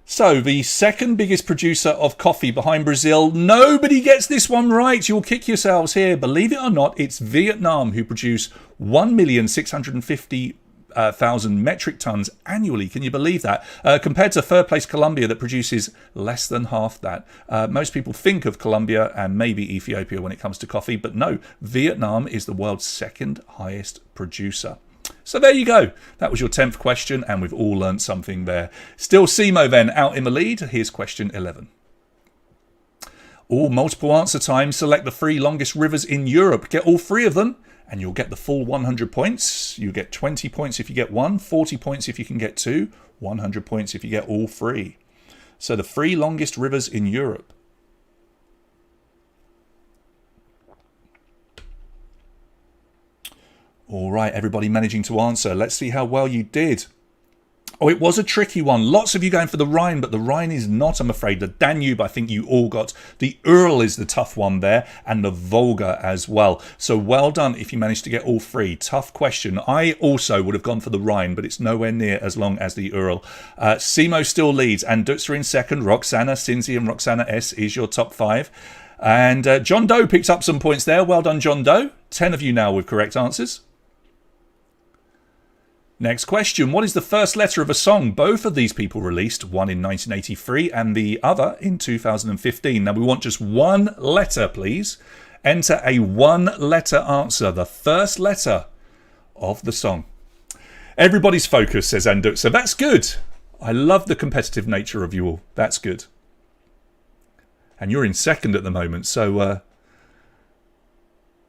So, the 2nd biggest producer of coffee behind Brazil. Nobody gets this one right. You'll kick yourselves here. Believe it or not, it's Vietnam who produce 1,650,000 100,000 metric tons annually. Can you believe that? Compared to third place Colombia that produces less than half that. Most people think of Colombia and maybe Ethiopia when it comes to coffee, but no, Vietnam is the world's second highest producer. So there you go. That was your 10th question, and we've all learned something there. Still Simo then out in the lead. Here's question 11. All multiple answer time. Select the 3 longest rivers in Europe. Get all 3 of them, and you'll get the full 100 points. You get 20 points if you get 1, 40 points if you can get 2, 100 points if you get all 3. So the 3 longest rivers in Europe. All right, everybody managing to answer. Let's see how well you did. Oh, it was a tricky one. Lots of you going for the Rhine, but the Rhine is not, I'm afraid. The Danube, I think you all got. The Ural is the tough one there, and the Volga as well. So well done if you managed to get all 3. Tough question. I also would have gone for the Rhine, but it's nowhere near as long as the Ural. Simo still leads, and Dutzer in second. Roxana, Cinzia, and Roxana S is your top 5. And John Doe picked up some points there. Well done, John Doe. 10 of you now with correct answers. Next question. What is the first letter of a song both of these people released, one in 1983 and the other in 2015? Now we want just one letter, please. Enter a 1-letter answer, the first letter of the song. Everybody's focused, says Anduk. So that's good. I love the competitive nature of you all. That's good. And you're in second at the moment, so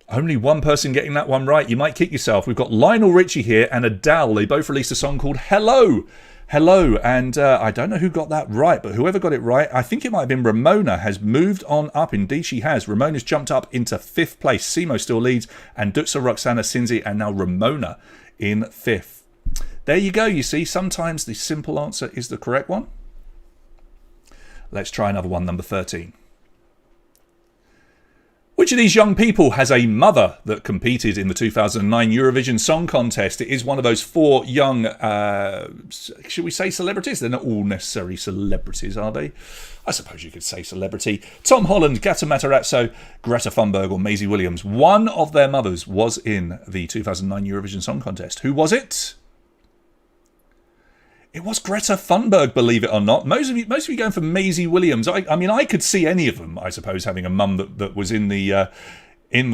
only one person getting that one right. You might kick yourself. We've got Lionel Richie here and Adele. They both released a song called Hello. Hello. And I don't know who got that right, but whoever got it right, I think it might have been Ramona, has moved on up. Indeed, she has. Ramona's jumped up into 5th place. Simo still leads. And Dutzer, Roxana, Cinzi, and now Ramona in 5th. There you go. You see, sometimes the simple answer is the correct one. Let's try another one, number 13. Which of these young people has a mother that competed in the 2009 Eurovision Song Contest? It is one of those 4 young, should we say celebrities? They're not all necessarily celebrities, are they? I suppose you could say celebrity. Tom Holland, Gata Matarazzo, Greta Thunberg or Maisie Williams. One of their mothers was in the 2009 Eurovision Song Contest. Who was it? It was Greta Thunberg, believe it or not. Most of you going for Maisie Williams. I mean, I could see any of them, I suppose, having a mum that was in the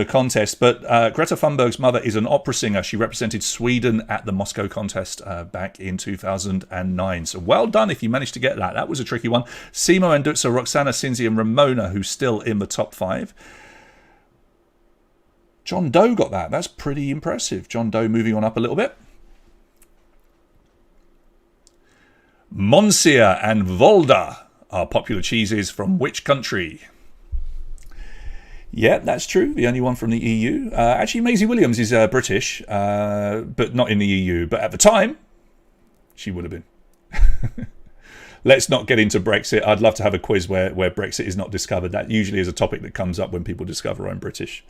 contest. But Greta Thunberg's mother is an opera singer. She represented Sweden at the Moscow contest back in 2009. So well done if you managed to get that. That was a tricky one. Simo and Dutzer, Roxana, Cinzi, and Ramona, who's still in the top 5. John Doe got that. That's pretty impressive. John Doe moving on up a little bit. Monsieur and Volda are popular cheeses from which country? Yeah, that's true. The only one from the EU. Actually, Maisie Williams is British, but not in the EU. But at the time, she would have been. Let's not get into Brexit. I'd love to have a quiz where Brexit is not discovered. That usually is a topic that comes up when people discover I'm British.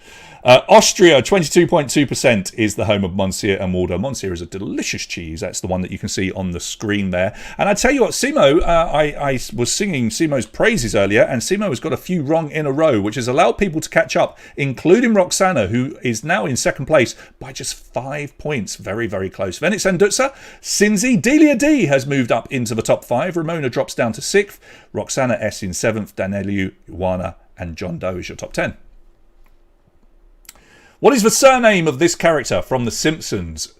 Austria, 22.2% is the home of Monsieur and Walder. Monsieur is a delicious cheese. That's the one that you can see on the screen there. And I tell you what, Simo, I was singing Simo's praises earlier, and Simo has got a few wrong in a row, which has allowed people to catch up, including Roxana, who is now in 2nd place by just 5 points. Very, very close. Venice and Dutzer, Cinzi, Delia D has moved up into the top 5. Ramona drops down to 6th. Roxana S in 7th. Danelu, Ioana, and John Doe is your top 10. What is the surname of this character from The Simpsons?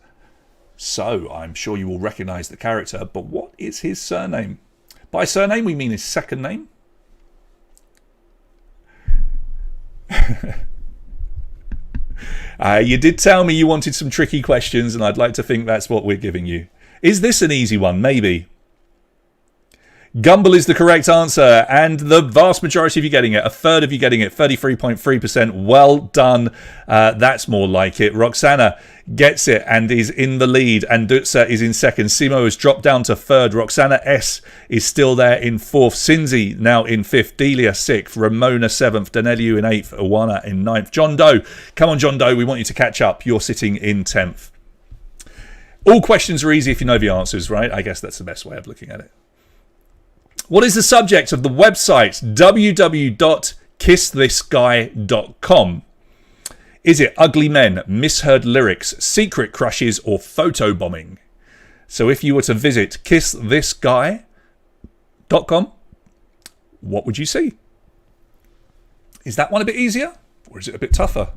So, I'm sure you will recognise the character, but what is his surname? By surname, we mean his second name. You did tell me you wanted some tricky questions, and I'd like to think that's what we're giving you. Is this an easy one? Maybe. Gumbel is the correct answer, and the vast majority of you getting it, a third of you getting it, 33.3%. Well done. That's more like it. Roxana gets it and is in the lead, and Dutzer is in 2nd. Simo has dropped down to 3rd. Roxana S is still there in 4th. Cinzi now in 5th. Delia 6th. Ramona 7th. Danelu in 8th. Ioana in 9th. John Doe. Come on, John Doe. We want you to catch up. You're sitting in 10th. All questions are easy if you know the answers, right? I guess that's the best way of looking at it. What is the subject of the website www.kissthisguy.com? Is it ugly men, misheard lyrics, secret crushes, or photobombing? So if you were to visit kissthisguy.com, what would you see? Is that one a bit easier? Or is it a bit tougher?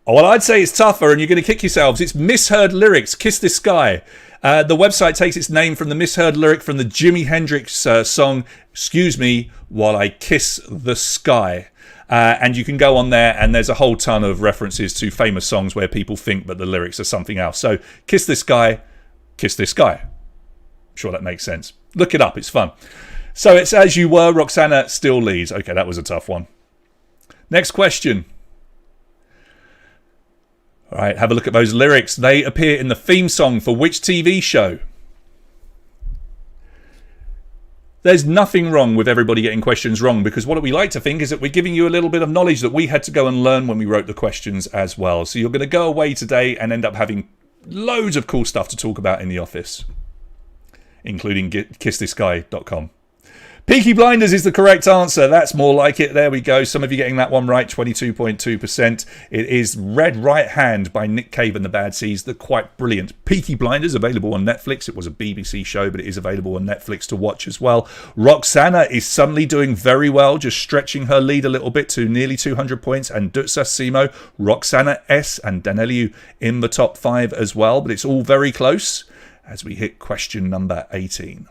Oh, well, I'd say it's tougher and you're going to kick yourselves. It's Misheard Lyrics, Kiss This Guy. The website takes its name from the misheard lyric from the Jimi Hendrix song, Excuse Me While I Kiss the Sky. And you can go on there and there's a whole ton of references to famous songs where people think that the lyrics are something else. So Kiss This Guy, Kiss This Guy. I'm sure that makes sense. Look it up, it's fun. So it's As You Were, Roxana still leads. Okay, that was a tough one. Next question. All right, have a look at those lyrics. They appear in the theme song for which TV show? There's nothing wrong with everybody getting questions wrong, because what we like to think is that we're giving you a little bit of knowledge that we had to go and learn when we wrote the questions as well. So you're going to go away today and end up having loads of cool stuff to talk about in the office, including kissthisguy.com. Peaky Blinders is the correct answer. That's more like it. There we go. Some of you getting that one right, 22.2%. It is Red Right Hand by Nick Cave and the Bad Seeds. They're quite brilliant. Peaky Blinders, available on Netflix. It was a BBC show, but it is available on Netflix to watch as well. Roxana is suddenly doing very well, just stretching her lead a little bit to nearly 200 points. And Dutsa Simo, Roxana S and Daneliu in the top 5 as well. But it's all very close as we hit question number 18.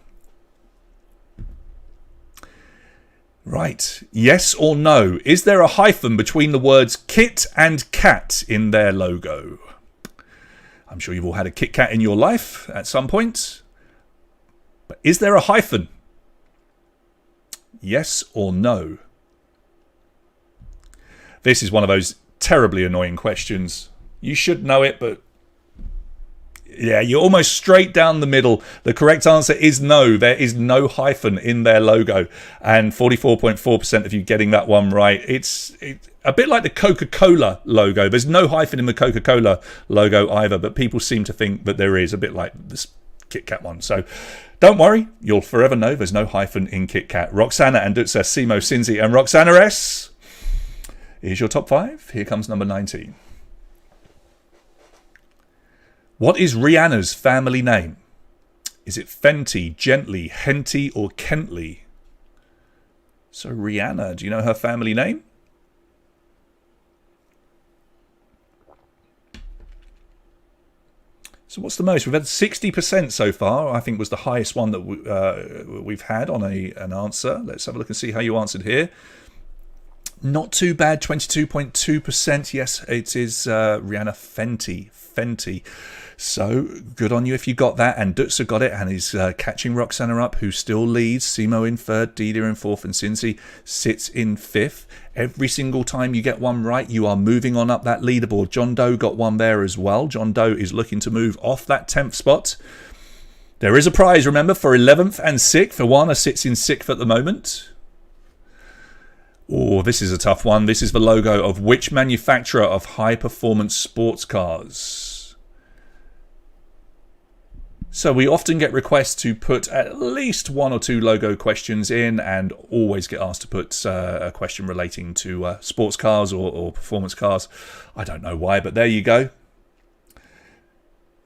Right. Yes or no? Is there a hyphen between the words Kit and Kat in their logo? I'm sure you've all had a Kit Kat in your life at some point. But is there a hyphen? Yes or no? This is one of those terribly annoying questions. You should know it, but yeah, you're almost straight down the middle. The correct answer is no. There is no hyphen in their logo. And 44.4% of you getting that one right. It's a bit like the Coca-Cola logo. There's no hyphen in the Coca-Cola logo either, but people seem to think that there is, a bit like this Kit Kat one. So don't worry, you'll forever know there's no hyphen in Kit Kat. Roxana and Dutsa, Simo, Sinzi and Roxana S. Here's your top 5. Here comes number 19. What is Rihanna's family name? Is it Fenty, Gently, Henty, or Kentley? So Rihanna, do you know her family name? So what's the most? We've had 60% so far. I think was the highest one that we've had on an answer. Let's have a look and see how you answered here. Not too bad, 22.2%. Yes, it is Rihanna Fenty. So good on you if you got that. And Dutsa got it and is catching Roxana up, who still leads. Simo in 3rd, Dida in 4th, and Cincy sits in 5th. Every single time you get one right, you are moving on up that leaderboard. John Doe got one there as well. John Doe is looking to move off that 10th spot. There is a prize, remember, for 11th and 6th. Iwana sits in 6th at the moment. Oh, this is a tough one. This is the logo of which manufacturer of high-performance sports cars? So we often get requests to put at least 1 or 2 logo questions in, and always get asked to put a question relating to sports cars or performance cars. I don't know why, but there you go.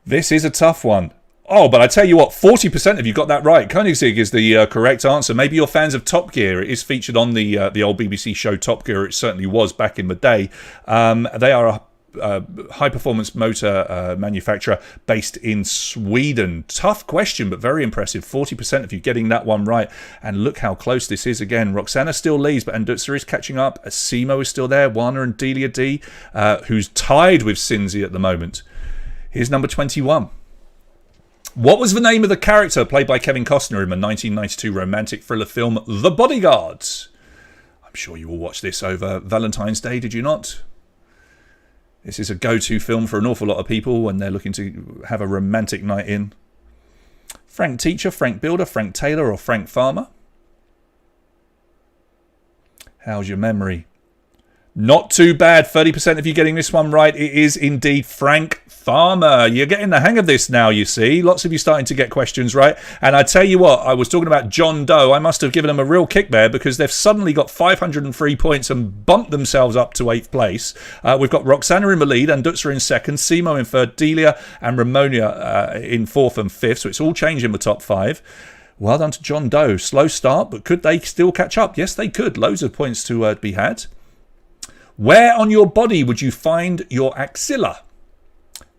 This is a tough one. Oh, but I tell you what, 40% of you got that right. Koenigsegg is the correct answer. Maybe you're fans of Top Gear. It is featured on the old BBC show Top Gear. It certainly was back in the day. They are a high-performance motor manufacturer based in Sweden. Tough question, but very impressive. 40% of you getting that one right. And look how close this is again. Roxana still leads, but Andutsa is catching up. Simo is still there. Wana and Delia D, who's tied with Cinzi at the moment. Here's number 21. What was the name of the character played by Kevin Costner in the 1992 romantic thriller film The Bodyguard? I'm sure you all watched this over Valentine's Day, did you not? This is a go-to film for an awful lot of people when they're looking to have a romantic night in. Frank Teacher, Frank Builder, Frank Taylor, or Frank Farmer? How's your memory? Not too bad. 30% of you getting this one right. It is indeed Frank Farmer. You're getting the hang of this now, you see. Lots of you starting to get questions right. And I tell you what, I was talking about John Doe. I must have given them a real kick there because they've suddenly got 503 points and bumped themselves up to 8th place. We've got Roxana in the lead and Dutzer in 2nd, Simo in 3rd, Delia and Ramona in 4th and 5th. So it's all changed in the top 5. Well done to John Doe. Slow start, but could they still catch up? Yes, they could. Loads of points to be had. Where on your body would you find your axilla?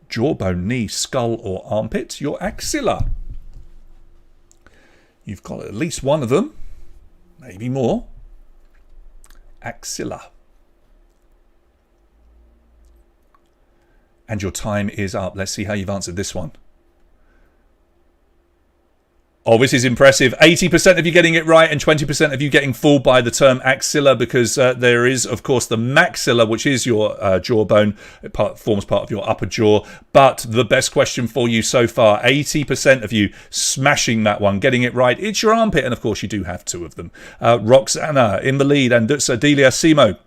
Jawbone, knee, skull or armpit? Your axilla. You've got at least one of them. Maybe more. Axilla. And your time is up. Let's see how you've answered this one. Oh, this is impressive. 80% of you getting it right and 20% of you getting fooled by the term axilla because there is, of course, the maxilla, which is your jawbone. It forms part of your upper jaw. But the best question for you so far, 80% of you smashing that one, getting it right. It's your armpit. And, of course, you do have two of them. Roxana in the lead and Delia Simo.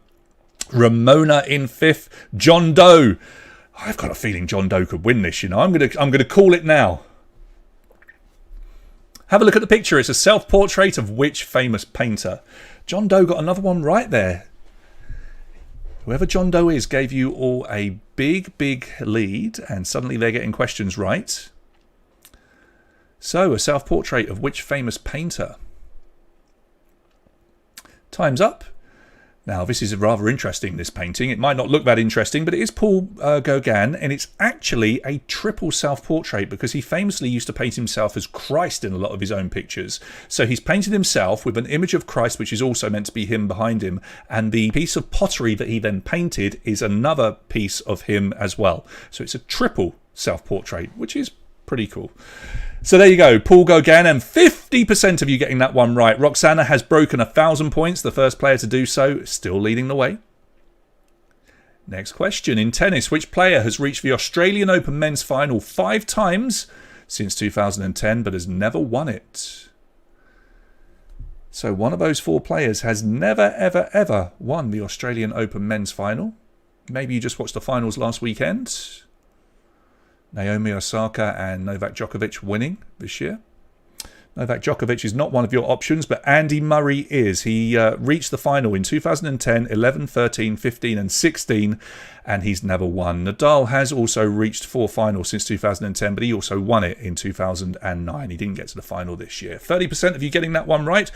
Ramona in 5th. John Doe. I've got a feeling John Doe could win this, you know. I'm gonna call it now. Have a look at the picture. It's a self-portrait of which famous painter? John Doe got another one right there. Whoever John Doe is gave you all a big, big lead, and suddenly they're getting questions right. So, a self-portrait of which famous painter? Time's up. Now, this is rather interesting, this painting. It might not look that interesting, but it is Paul Gauguin, and it's actually a triple self-portrait because he famously used to paint himself as Christ in a lot of his own pictures. So he's painted himself with an image of Christ, which is also meant to be him behind him, and the piece of pottery that he then painted is another piece of him as well. So it's a triple self-portrait, which is pretty cool. So there you go, Paul Gauguin, and 50% of you getting that one right. Roxana has broken 1,000 points, the first player to do so, still leading the way. Next question. In tennis, which player has reached the Australian Open men's final 5 times since 2010 but has never won it? So one of those 4 players has never, ever, ever won the Australian Open men's final. Maybe you just watched the finals last weekend. Naomi Osaka and Novak Djokovic winning this year. Novak Djokovic is not one of your options, but Andy Murray is. He reached the final in 2010, 11, 13, 15 and 16, and he's never won. Nadal has also reached 4 finals since 2010, but he also won it in 2009. He didn't get to the final this year. 30% of you getting that one right.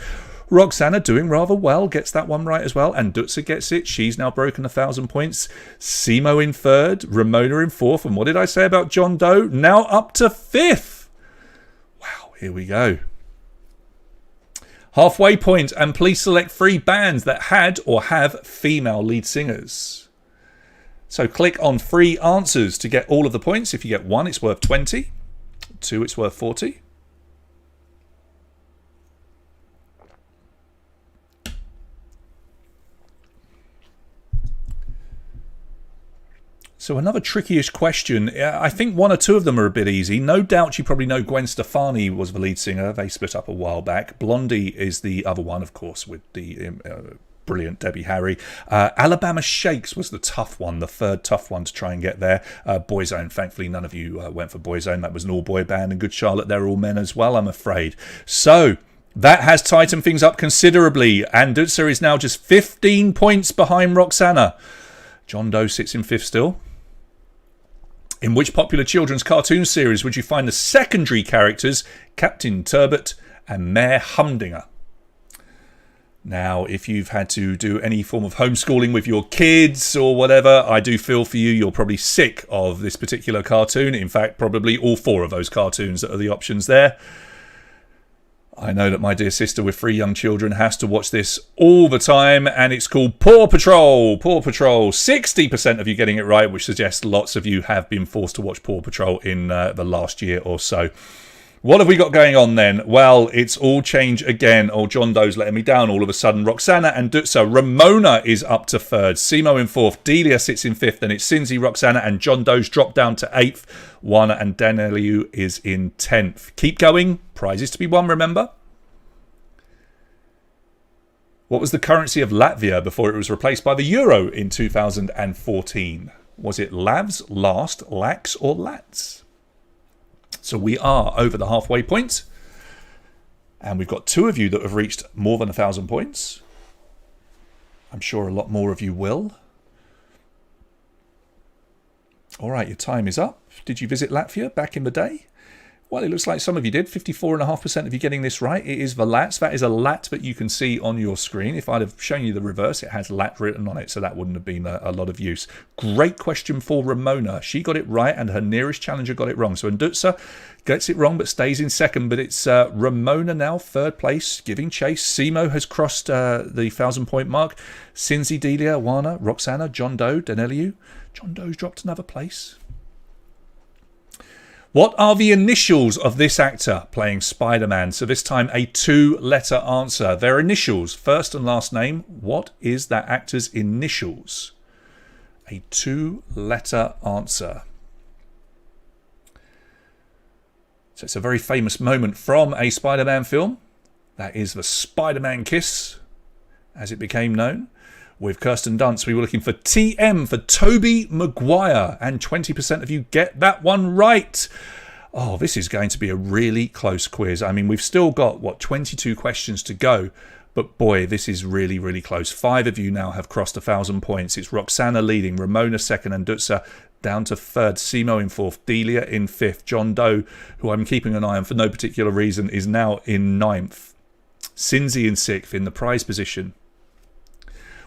Roxana doing rather well, gets that one right as well, and Dutzer gets it. She's now broken 1,000 points. Simo in 3rd, Ramona in 4th, and what did I say about John Doe? Now up to 5th. Wow, here we go. Halfway point, and please select 3 bands that had or have female lead singers. So click on 3 answers to get all of the points. If you get 1, it's worth 20. 2, it's worth 40. So another tricky-ish question. I think 1 or 2 of them are a bit easy. No doubt you probably know Gwen Stefani was the lead singer. They split up a while back. Blondie is the other one, of course, with the brilliant Debbie Harry. Alabama Shakes was the tough one, the 3rd tough one to try and get there. Boyzone, thankfully none of you went for Boyzone. That was an all-boy band. And Good Charlotte, they're all men as well, I'm afraid. So that has tightened things up considerably. And Dutzer is now just 15 points behind Roxana. John Doe sits in 5th still. In which popular children's cartoon series would you find the secondary characters Captain Turbot and Mayor Humdinger? Now, if you've had to do any form of homeschooling with your kids or whatever, I do feel for you. You're probably sick of this particular cartoon. In fact, probably all 4 of those cartoons that are the options there. I know that my dear sister with 3 young children has to watch this all the time, and it's called Paw Patrol. Paw Patrol. 60% of you getting it right, which suggests lots of you have been forced to watch Paw Patrol in the last year or so. What have we got going on then? Well, it's all change again. Oh, John Doe's letting me down all of a sudden. Roxana and Dutzer. Ramona is up to 3rd. Simo in 4th. Delia sits in 5th. Then it's Cinzzy, Roxana and John Doe's dropped down to 8th. Juana and Danielu is in 10th. Keep going. Prizes to be won, remember? What was the currency of Latvia before it was replaced by the euro in 2014? Was it lavs, last, lax, or lats? So we are over the halfway point. And we've got 2 of you that have reached more than 1,000 points. I'm sure a lot more of you will. All right, your time is up. Did you visit Latvia back in the day? Well, it looks like some of you did. 54.5% of you getting this right. It is the lats. That is a lat that you can see on your screen. If I'd have shown you the reverse, it has lat written on it, so that wouldn't have been a lot of use. Great question for Ramona. She got it right, and her nearest challenger got it wrong. So Ndutsa gets it wrong, but stays in second. But it's Ramona now, third place, giving chase. Simo has crossed the 1,000-point mark. Cinzy, Delia, Wana, Roxana, John Doe, Daneliu. John Doe's dropped another place. What are the initials of this actor playing Spider-Man? So this time a 2-letter answer. Their initials, first and last name. What is that actor's initials? A 2-letter answer. So it's a very famous moment from a Spider-Man film. That is the Spider-Man kiss, as it became known. With Kirsten Dunst, we were looking for TM for Tobey Maguire, and 20% of you get that one right. Oh, this is going to be a really close quiz. I mean, we've still got, 22 questions to go, but boy, this is really, really close. 5 of you now have crossed 1,000 points. It's Roxana leading, Ramona second, and Ndutsa down to third, Simo in fourth, Delia in fifth, John Doe, who I'm keeping an eye on for no particular reason, is now in ninth, Cinzy in sixth in the prize position.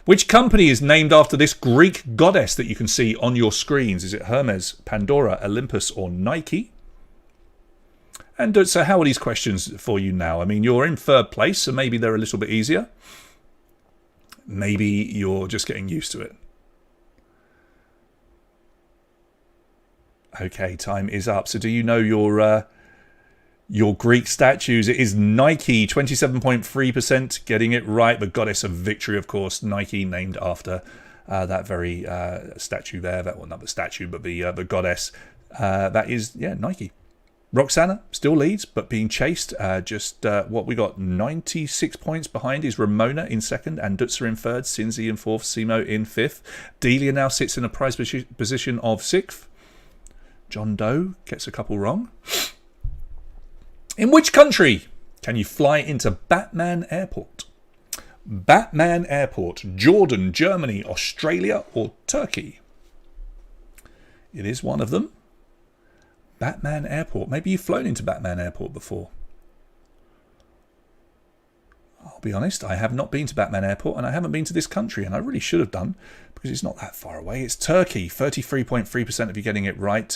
Which company is named after this Greek goddess that you can see on your screens? Is it Hermes, Pandora, Olympus, or Nike? And so how are these questions for you now? I mean, you're in third place, so maybe they're a little bit easier. Maybe you're just getting used to it. Okay, time is up. So do you know your Greek statues? It is Nike, 27.3% getting it right. The goddess of victory, of course, Nike, named after that very statue there. Well, not the statue, but the goddess. That is, Nike. Roxana still leads, but being chased. What we got, 96 points behind is Ramona in second, and Ndutsa in third, Cinzy in fourth, Simo in fifth. Delia now sits in a prize position of sixth. John Doe gets a couple wrong. In which country can you fly into Batman Airport? Batman Airport, Jordan, Germany, Australia, or Turkey? It is one of them. Batman Airport. Maybe you've flown into Batman Airport before. I'll be honest, I have not been to Batman Airport, and I haven't been to this country, and I really should have done, because it's not that far away. It's Turkey, 33.3% of you getting it right,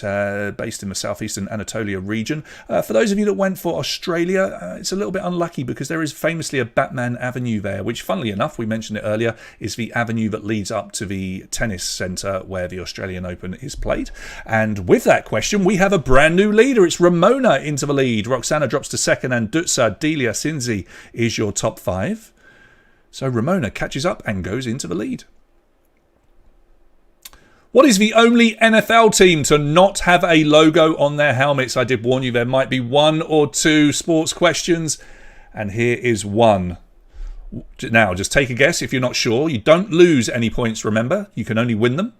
based in the southeastern Anatolia region. For those of you that went for Australia, it's a little bit unlucky, because there is famously a Batman Avenue there, which, funnily enough, we mentioned it earlier, is the avenue that leads up to the tennis centre where the Australian Open is played. And with that question, we have a brand new leader. It's Ramona into the lead. Roxana drops to second, and Ndutsa, Delia, Cinzy is your top 5. So Ramona catches up and goes into the lead. What is the only NFL team to not have a logo on their helmets? I did warn you there might be 1 or 2 sports questions, and here is one. Now, just take a guess if you're not sure. You don't lose any points, remember. You can only win them.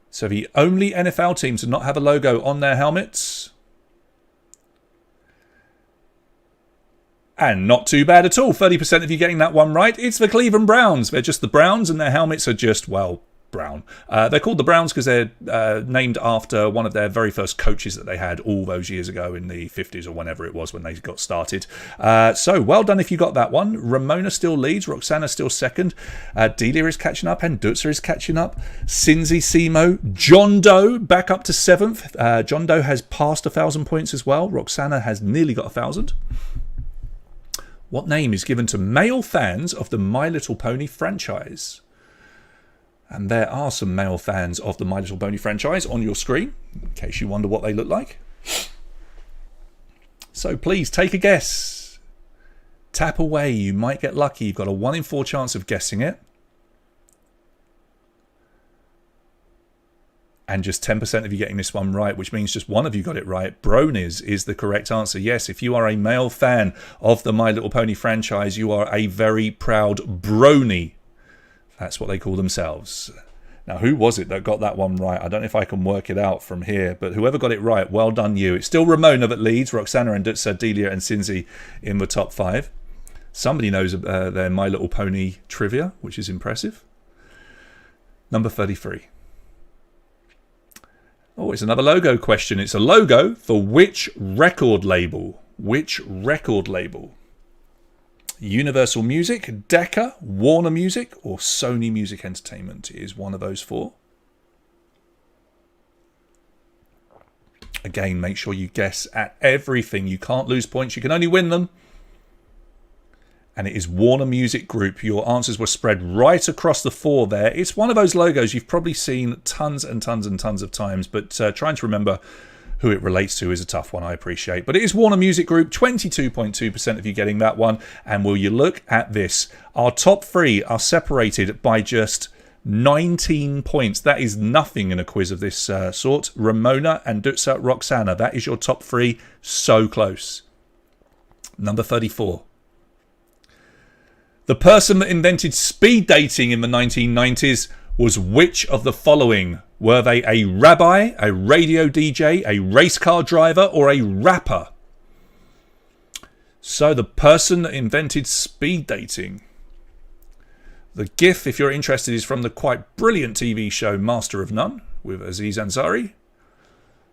So the only NFL team to not have a logo on their helmets. And not too bad at all. 30% of you getting that one right. It's the Cleveland Browns. They're just the Browns, and their helmets are just, well, brown. They're called the Browns because they're named after one of their very first coaches that they had all those years ago in the 50s or whenever it was when they got started. So well done if you got that one. Ramona still leads. Roxana still second. Delia is catching up, and Ndutsa is catching up. Cinzy, Simo, John Doe back up to 7th. John Doe has passed 1,000 points as well. Roxana has nearly got 1,000. What name is given to male fans of the My Little Pony franchise? And there are some male fans of the My Little Pony franchise on your screen, in case you wonder what they look like. So please take a guess. Tap away, you might get lucky. You've got a 1 in 4 chance of guessing it. And just 10% of you getting this one right, which means just one of you got it right. Bronies is the correct answer. Yes, if you are a male fan of the My Little Pony franchise, you are a very proud brony. That's what they call themselves. Now, who was it that got that one right? I don't know if I can work it out from here, but whoever got it right, well done you. It's still Ramona that leads, Roxana and Dutsa, Delia and Cinzy in the top 5. Somebody knows their My Little Pony trivia, which is impressive. Number 33. Oh, it's another logo question. It's a logo for which record label? Which record label? Universal Music, Decca, Warner Music, or Sony Music Entertainment is one of those 4. Again, make sure you guess at everything. You can't lose points. You can only win them. And it is Warner Music Group. Your answers were spread right across the 4 there. It's one of those logos you've probably seen tons and tons and tons of times, but trying to remember who it relates to is a tough one, I appreciate. But it is Warner Music Group, 22.2% of you getting that one. And will you look at this? Our top 3 are separated by just 19 points. That is nothing in a quiz of this sort. Ramona and Dutsa Roxana, that is your top 3. So close. Number 34. The person that invented speed dating in the 1990s was which of the following? Were they a rabbi, a radio DJ, a race car driver, or a rapper? So the person that invented speed dating. The GIF, if you're interested, is from the quite brilliant TV show Master of None with Aziz Ansari.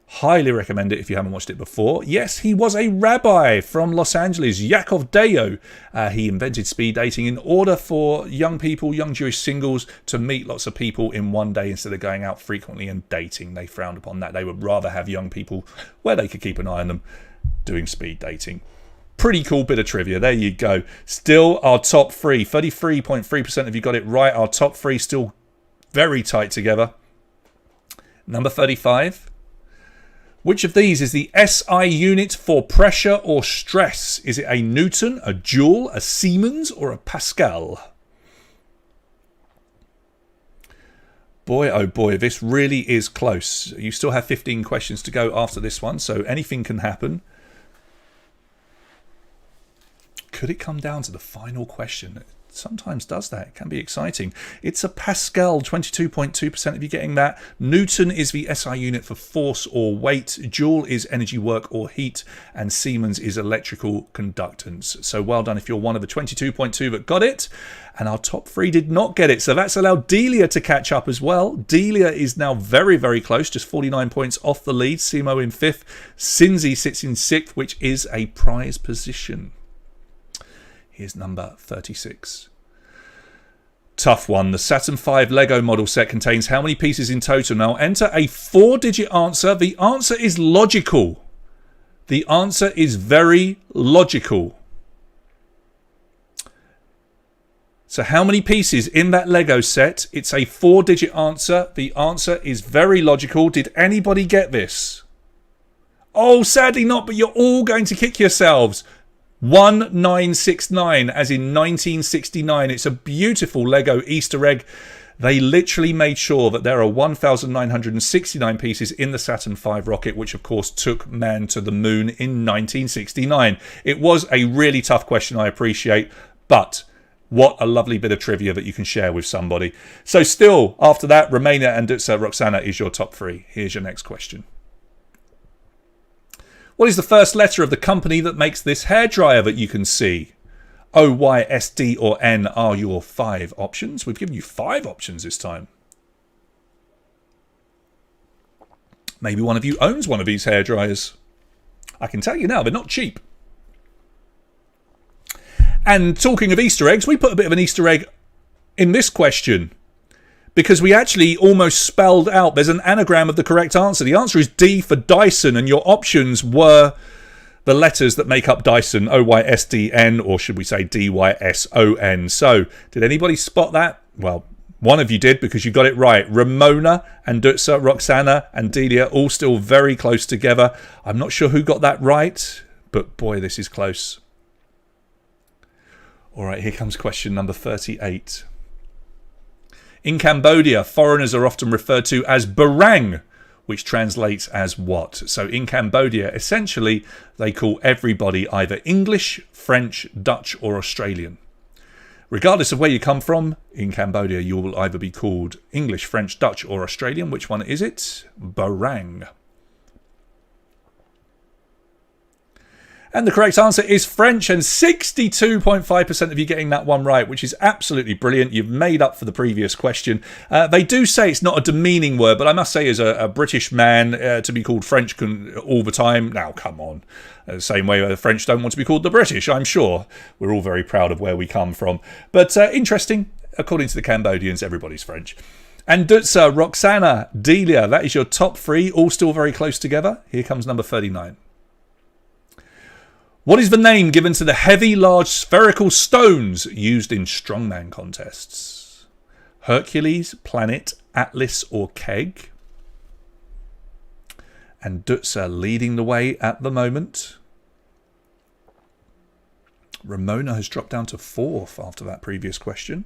Highly recommend it if you haven't watched it before. Yes, he was a rabbi from Los Angeles, Yaakov Deyo. He invented speed dating in order for young people, young Jewish singles, to meet lots of people in one day instead of going out frequently and dating. They frowned upon that. They would rather have young people where they could keep an eye on them doing speed dating. Pretty cool bit of trivia. There you go. Still our top 3. 33.3% of you got it right. Our top 3 still very tight together. Number 35. Which of these is the SI unit for pressure or stress? Is it a Newton, a Joule, a Siemens, or a Pascal? Boy, oh boy, this really is close. You still have 15 questions to go after this one, so anything can happen. Could it come down to the final question? It sometimes does that. It can be exciting. It's a Pascal, 22.2% of you getting that. Newton is the SI unit for force or weight. Joule is energy, work or heat. And Siemens is electrical conductance. So well done if you're one of the 22.2 that got it. And our top 3 did not get it. So that's allowed Delia to catch up as well. Delia is now very, very close. Just 49 points off the lead. Simo in 5th. Cinzy sits in 6th, which is a prize position. Here's number 36. Tough one. The Saturn V Lego model set contains how many pieces in total? Now enter a 4-digit answer. The answer is logical. The answer is very logical. So how many pieces in that Lego set? It's a 4-digit answer. The answer is very logical. Did anybody get this? Oh, sadly not, but you're all going to kick yourselves. 1969, as in 1969. It's a beautiful Lego Easter egg. They literally made sure that there are 1,969 pieces in the Saturn V rocket, which of course took man to the moon in 1969. It was a really tough question, I appreciate, but what a lovely bit of trivia that you can share with somebody. So still, after that, Romania and Dutsa Roxana is your top 3. Here's your next question. What is the first letter of the company that makes this hairdryer that you can see? O, Y, S, D or N are your 5 options. We've given you 5 options this time. Maybe one of you owns one of these hairdryers. I can tell you now, they're not cheap. And talking of Easter eggs, we put a bit of an Easter egg in this question, because we actually almost spelled out, there's an anagram of the correct answer. The answer is D for Dyson, and your options were the letters that make up Dyson, O-Y-S-D-N, or should we say D-Y-S-O-N. So, did anybody spot that? Well, one of you did, because you got it right. Ramona and Dutsa, Roxana and Delia, all still very close together. I'm not sure who got that right, but boy, this is close. All right, here comes question number 38. In Cambodia, foreigners are often referred to as barang, which translates as what? So in Cambodia, essentially, they call everybody either English, French, Dutch, or Australian. Regardless of where you come from, in Cambodia, you will either be called English, French, Dutch, or Australian. Which one is it? Barang. And the correct answer is French, and 62.5% of you getting that one right, which is absolutely brilliant. You've made up for the previous question. They do say it's not a demeaning word, but I must say as a British man, to be called French all the time, now come on. Same way the French don't want to be called the British, I'm sure. We're all very proud of where we come from. But interesting, according to the Cambodians, everybody's French. And Dutsa, Roxana, Delia, that is your top three, all still very close together. Here comes number 39. What is the name given to the heavy, large spherical stones used in strongman contests? Hercules, Planet, Atlas, or Keg? And Dutsa leading the way at the moment. Ramona has dropped down to 4th after that previous question.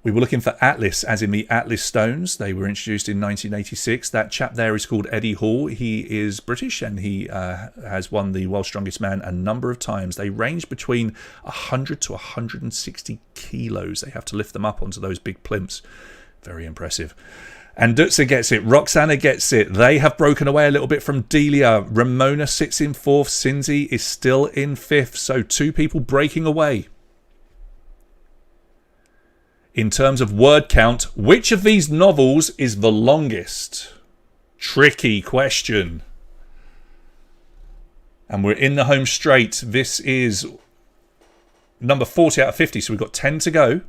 We were looking for Atlas, as in the Atlas stones. They were introduced in 1986. That chap there is called Eddie Hall. He is British and he has won the World's Strongest Man a number of times. They range between 100 to 160 kilos. They have to lift them up onto those big plimps. Very impressive. And Dutsa gets it. Roxana gets it. They have broken away a little bit from Delia. Ramona sits in 4th. Cindy is still in 5th. So 2 people breaking away. In terms of word count, which of these novels is the longest? Tricky question. And we're in the home straight. This is number 40 out of 50, so we've got 10 to go.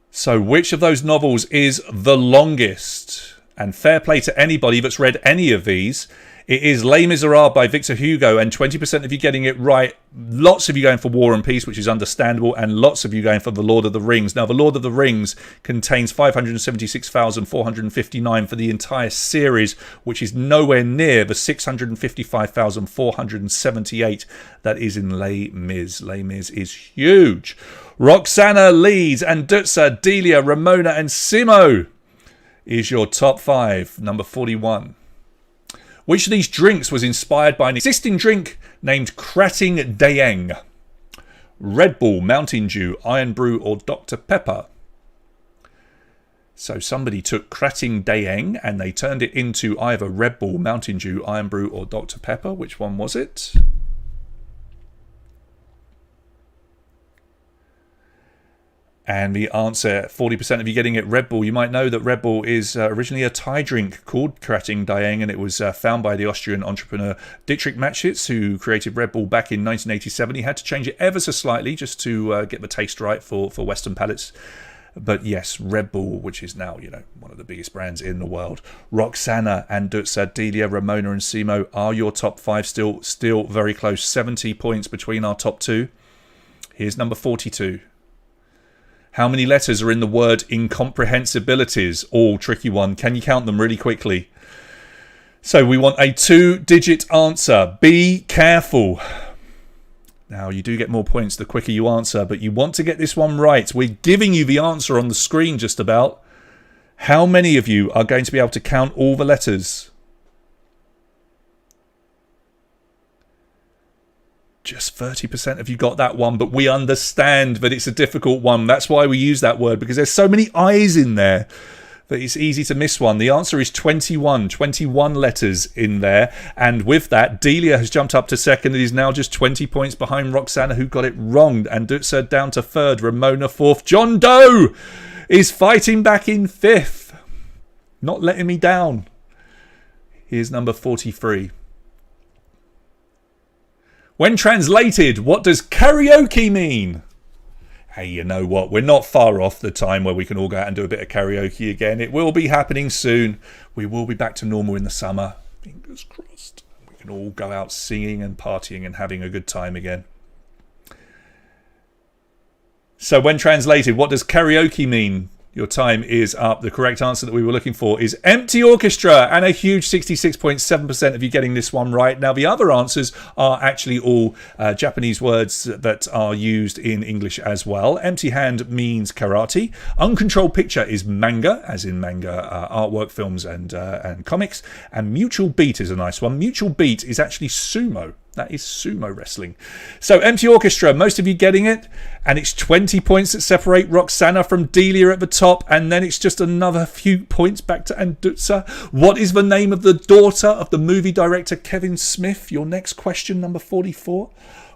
So which of those novels is the longest? And fair play to anybody that's read any of these. It is Les Miserables by Victor Hugo, and 20% of you getting it right. Lots of you going for War and Peace, which is understandable, and lots of you going for The Lord of the Rings. Now, The Lord of the Rings contains 576,459 for the entire series, which is nowhere near the 655,478 that is in Les Mis. Les Mis is huge. Roxana leads, and Dutsa, Delia, Ramona, and Simo is your top 5. Number 41. Which of these drinks was inspired by an existing drink named Krating Daeng? Red Bull, Mountain Dew, Iron Brew, or Dr. Pepper? So somebody took Krating Daeng and they turned it into either Red Bull, Mountain Dew, Iron Brew, or Dr. Pepper. Which one was it? And the answer, 40% of you getting it, Red Bull. You might know that Red Bull is originally a Thai drink called Krating Daeng, and it was found by the Austrian entrepreneur Dietrich Mateschitz, who created Red Bull back in 1987. He had to change it ever so slightly just to get the taste right for Western palates. But yes, Red Bull, which is now, one of the biggest brands in the world. Roxana and Dutsa, Delia, Ramona, and Simo are your top 5. Still very close. 70 points between our top 2. Here's number 42. How many letters are in the word incomprehensibilities? All tricky one. Can you count them really quickly? So we want a 2-digit answer. Be careful. Now, you do get more points the quicker you answer, but you want to get this one right. We're giving you the answer on the screen just about. How many of you are going to be able to count all the letters? Just 30% of you got that one, but we understand that it's a difficult one. That's why we use that word, because there's so many I's in there that it's easy to miss one. The answer is 21 letters in there. And with that, Delia has jumped up to 2nd and is now just 20 points behind Roxana, who got it wrong. And Dutsa down to 3rd, Ramona 4th. John Doe is fighting back in 5th. Not letting me down. Here's number 43. When translated, what does karaoke mean? Hey, you know what? We're not far off the time where we can all go out and do a bit of karaoke again. It will be happening soon. We will be back to normal in the summer. Fingers crossed. We can all go out singing and partying and having a good time again. So when translated, what does karaoke mean? Your time is up. The correct answer that we were looking for is empty orchestra, and a huge 66.7% of you getting this one right. Now, the other answers are actually all Japanese words that are used in English as well. Empty hand means karate. Uncontrolled picture is manga, as in manga artwork, films and comics. And mutual beat is a nice one. Mutual beat is actually sumo. That is sumo wrestling. So, empty orchestra, most of you getting it. And it's 20 points that separate Roxana from Delia at the top. And then it's just another few points back to Andutsa. What is the name of the daughter of the movie director Kevin Smith? Your next question, number 44.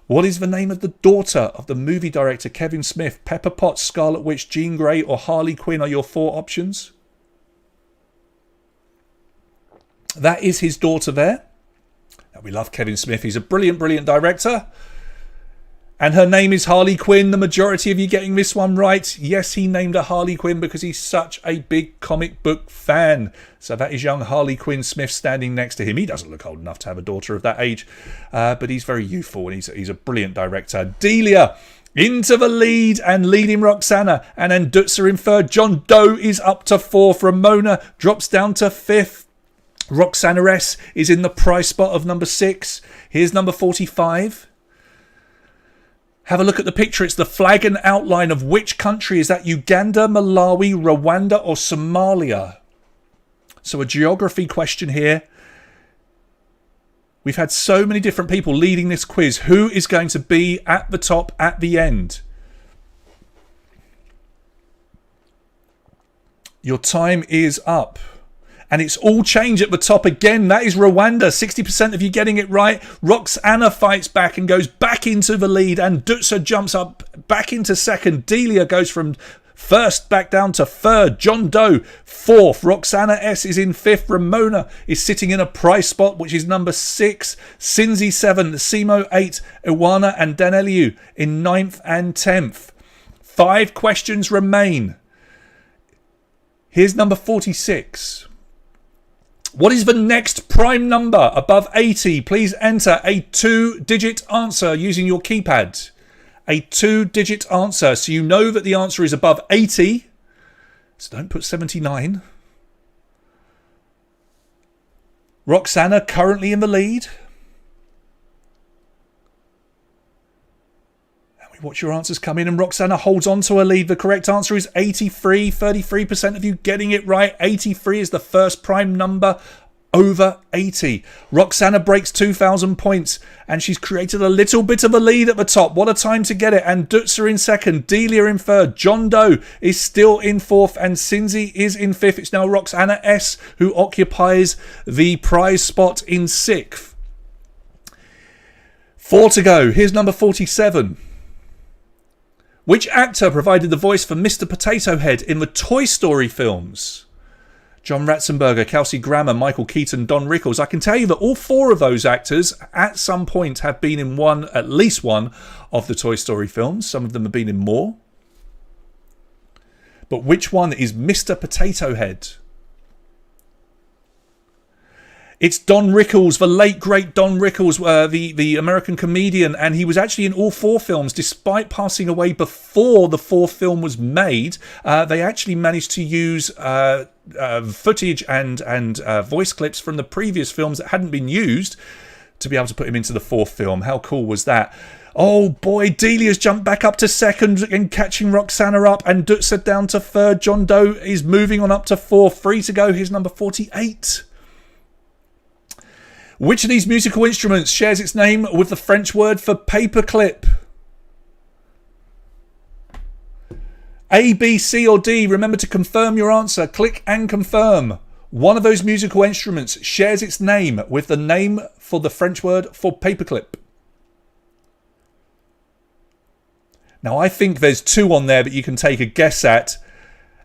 What is the name of the daughter of the movie director Kevin Smith? Pepper Potts, Scarlet Witch, Jean Grey or Harley Quinn are your 4 options. That is his daughter there. We love Kevin Smith. He's a brilliant, brilliant director. And her name is Harley Quinn. The majority of you getting this one right. Yes, he named her Harley Quinn because he's such a big comic book fan. So that is young Harley Quinn Smith standing next to him. He doesn't look old enough to have a daughter of that age. But he's very youthful and he's a brilliant director. Delia into the lead and leading Roxana. And then Dutzer in third. John Doe is up to 4th. Ramona drops down to 5th. Roxana S is in the prize spot of number 6. Here's number 45. Have a look at the picture. It's the flag and outline of which country. Is that Uganda, Malawi, Rwanda or Somalia? So a geography question here. We've had so many different people leading this quiz. Who is going to be at the top at the end? Your time is up. And it's all change at the top again. That is Rwanda. 60% of you getting it right. Roxana fights back and goes back into the lead. And Dutzer jumps up back into second. Delia goes from first back down to third. John Doe 4th. Roxana S is in 5th. Ramona is sitting in a prize spot, which is number 6. Sinzi 7. Simo 8. Iwana and Daneliu in 9th and 10th. 5 questions remain. Here's number 46. What is the next prime number above 80? Please enter a 2-digit answer using your keypad. A 2-digit answer. So you know that the answer is above 80. So don't put 79. Roxana currently in the lead. Watch your answers come in and Roxana holds on to her lead. The correct answer is 83. 33% of you getting it right. 83 is the first prime number over 80. Roxana breaks 2,000 points and she's created a little bit of a lead at the top. What a time to get it. And Dutzer in second. Delia in third. John Doe is still in 4th and Sinzi is in 5th. It's now Roxana S who occupies the prize spot in 6th. 4 to go. Here's number 47. Which actor provided the voice for Mr. Potato Head in the Toy Story films? John Ratzenberger, Kelsey Grammer, Michael Keaton, Don Rickles. I can tell you that all 4 of those actors at some point have been in at least one of the Toy Story films. Some of them have been in more. But which one is Mr. Potato Head? It's Don Rickles, the late great Don Rickles, the American comedian, and he was actually in all 4 films. Despite passing away before the 4th film was made, they actually managed to use footage and voice clips from the previous films that hadn't been used to be able to put him into the 4th film. How cool was that? Oh boy, Delia's jumped back up to second and catching Roxana up, and Dutzer down to third. John Doe is moving on up to 4th. 3 to go. Here's number 48. Which of these musical instruments shares its name with the French word for paperclip? A, B, C or D? Remember to confirm your answer. Click and confirm. One of those musical instruments shares its name with the name for the French word for paperclip. Now I think there's 2 on there that you can take a guess at.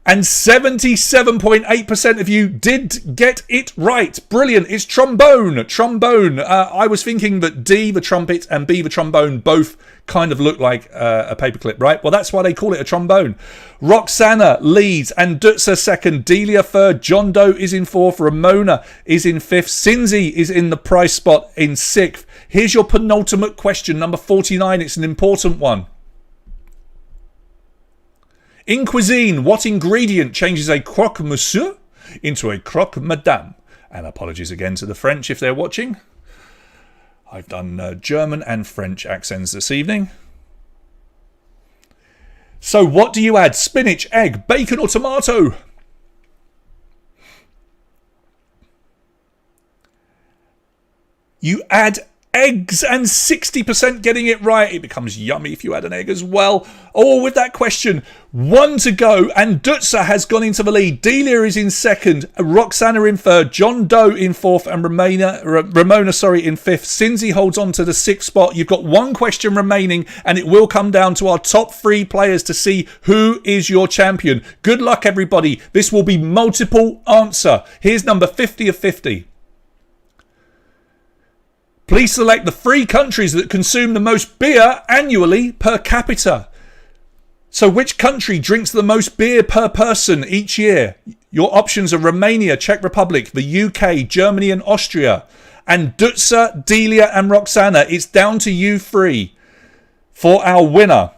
And 77.8% of you did get it right. Brilliant. It's trombone. Trombone. I was thinking that D, the trumpet, and B, the trombone, both kind of look like a paperclip, right? Well, that's why they call it a trombone. Roxana leads and Dutzer second. Delia third. John Doe is in 4th. Ramona is in 5th. Sinzi is in the prize spot in 6th. Here's your penultimate question, number 49. It's an important one. In cuisine, what ingredient changes a croque monsieur into a croque madame? And apologies again to the French if they're watching. I've done German and French accents this evening. So what do you add? Spinach, egg, bacon or tomato? You add eggs and 60% getting it right. It becomes yummy if you add an egg as well. Oh, with that question, 1 to go, and Dutza has gone into the lead. Delia is in second, Roxana in third, John Doe in fourth, and Ramona in fifth. Cinzy holds on to the sixth spot. You've got one question remaining, and it will come down to our top 3 players to see who is your champion. Good luck, everybody. This will be multiple answer. Here's number 50 of 50. Please select the 3 countries that consume the most beer annually per capita. So which country drinks the most beer per person each year? Your options are Romania, Czech Republic, the UK, Germany and Austria. And Dutza, Delia and Roxana, it's down to you 3 for our winner.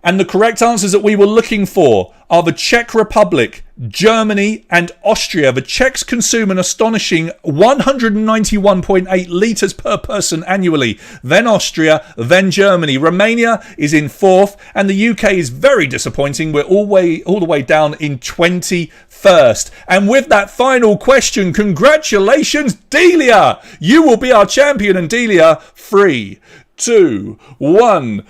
And the correct answers that we were looking for are the Czech Republic, Germany and Austria. The Czechs consume an astonishing 191.8 litres per person annually. Then Austria, then Germany. Romania is in 4th and the UK is very disappointing. We're all the way down in 21st. And with that final question, congratulations, Delia! You will be our champion. And Delia, 3, 2, 1...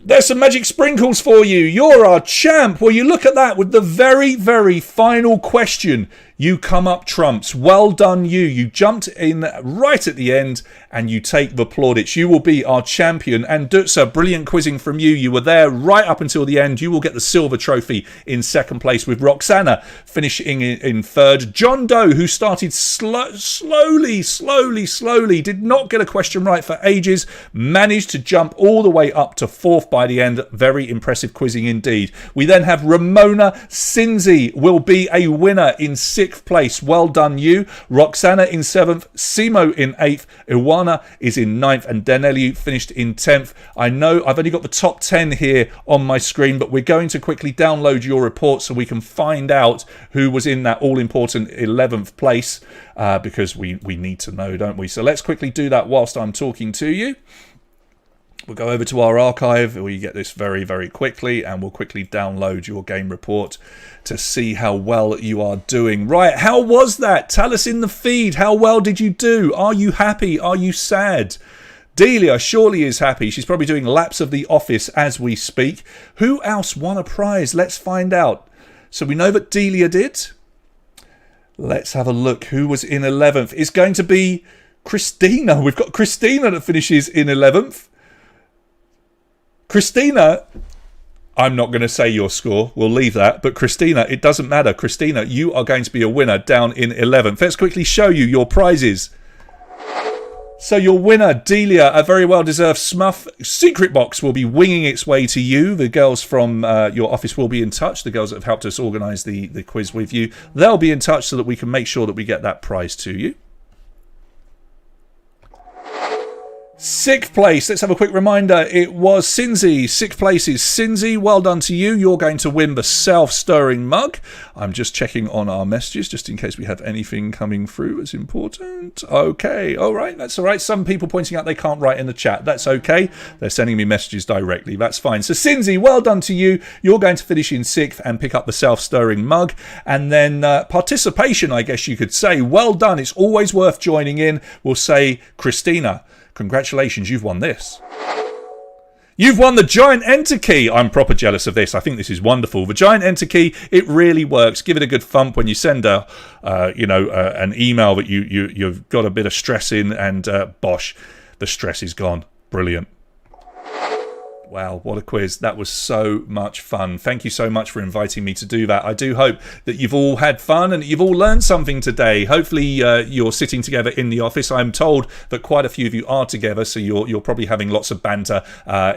There's some magic sprinkles for you. You're our champ. Well, you look at that with the very, very final question. You come up trumps. Well done, you. You jumped in right at the end and you take the plaudits. You will be our champion. And Dutza, brilliant quizzing from you. You were there right up until the end. You will get the silver trophy in second place, with Roxana finishing in third. John Doe, who started slowly, did not get a question right for ages, managed to jump all the way up to fourth by the end. Very impressive quizzing indeed. We then have Ramona Cinzy will be a winner in sixth place. Well done, you. Roxana in 7th, Simo in 8th, Iwana is in 9th, and Danelu finished in 10th. I know I've only got the top 10 here on my screen, but we're going to quickly download your report so we can find out who was in that all-important 11th place, because we need to know, don't we? So let's quickly do that whilst I'm talking to you. We'll go over to our archive. We get this very, very quickly, and we'll quickly download your game report to see how well you are doing. Right, how was that? Tell us in the feed. How well did you do? Are you happy? Are you sad? Delia surely is happy. She's probably doing laps of the office as we speak. Who else won a prize? Let's find out. So we know that Delia did. Let's have a look. Who was in 11th? It's going to be Christina. We've got Christina that finishes in 11th. Christina, I'm not going to say your score. We'll leave that. But Christina, it doesn't matter. Christina, you are going to be a winner down in 11th. Let's quickly show you your prizes. So your winner, Delia, a very well-deserved Smuff secret box will be winging its way to you. The girls from your office will be in touch. The girls that have helped us organise the quiz with you. They'll be in touch so that we can make sure that we get that prize to you. Sixth place, let's have a quick reminder. It was Cinzy. Sixth place is Cinzy. Well done to you. You're going to win the self-stirring mug. I'm just checking on our messages just in case we have anything coming through that's important. Okay, all right, that's all right. Some people pointing out they can't write in the chat. That's okay. They're sending me messages directly. That's fine. So Cinzy, well done to you. You're going to finish in sixth and pick up the self-stirring mug. And then participation, I guess you could say. Well done. It's always worth joining in. We'll say Christina. Congratulations, you've won this. You've won the Giant Enter Key. I'm proper jealous of this. I think this is wonderful. The Giant Enter Key, it really works. Give it a good thump when you send an email that you've got a bit of stress in, and bosh, the stress is gone. Brilliant. Wow, what a quiz. That was so much fun. Thank you so much for inviting me to do that. I do hope that you've all had fun and you've all learned something today. Hopefully you're sitting together in the office. I'm told that quite a few of you are together, so you're probably having lots of banter,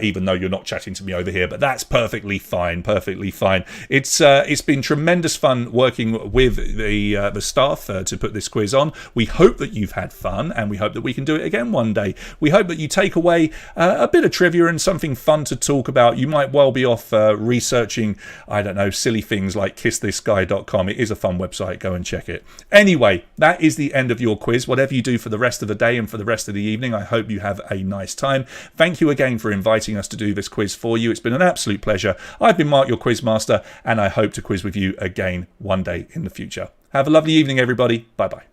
even though you're not chatting to me over here. But that's perfectly fine, perfectly fine. It's been tremendous fun working with the staff to put this quiz on. We hope that you've had fun, and we hope that we can do it again one day. We hope that you take away a bit of trivia and something fun fun to talk about. You might well be off researching, I don't know, silly things like kissthisguy.com. It is a fun website. Go and check it. Anyway, that is the end of your quiz. Whatever you do for the rest of the day and for the rest of the evening, I hope you have a nice time. Thank you again for inviting us to do this quiz for you. It's been an absolute pleasure. I've been Mark, your quiz master, and I hope to quiz with you again one day in the future. Have a lovely evening, everybody. Bye-bye.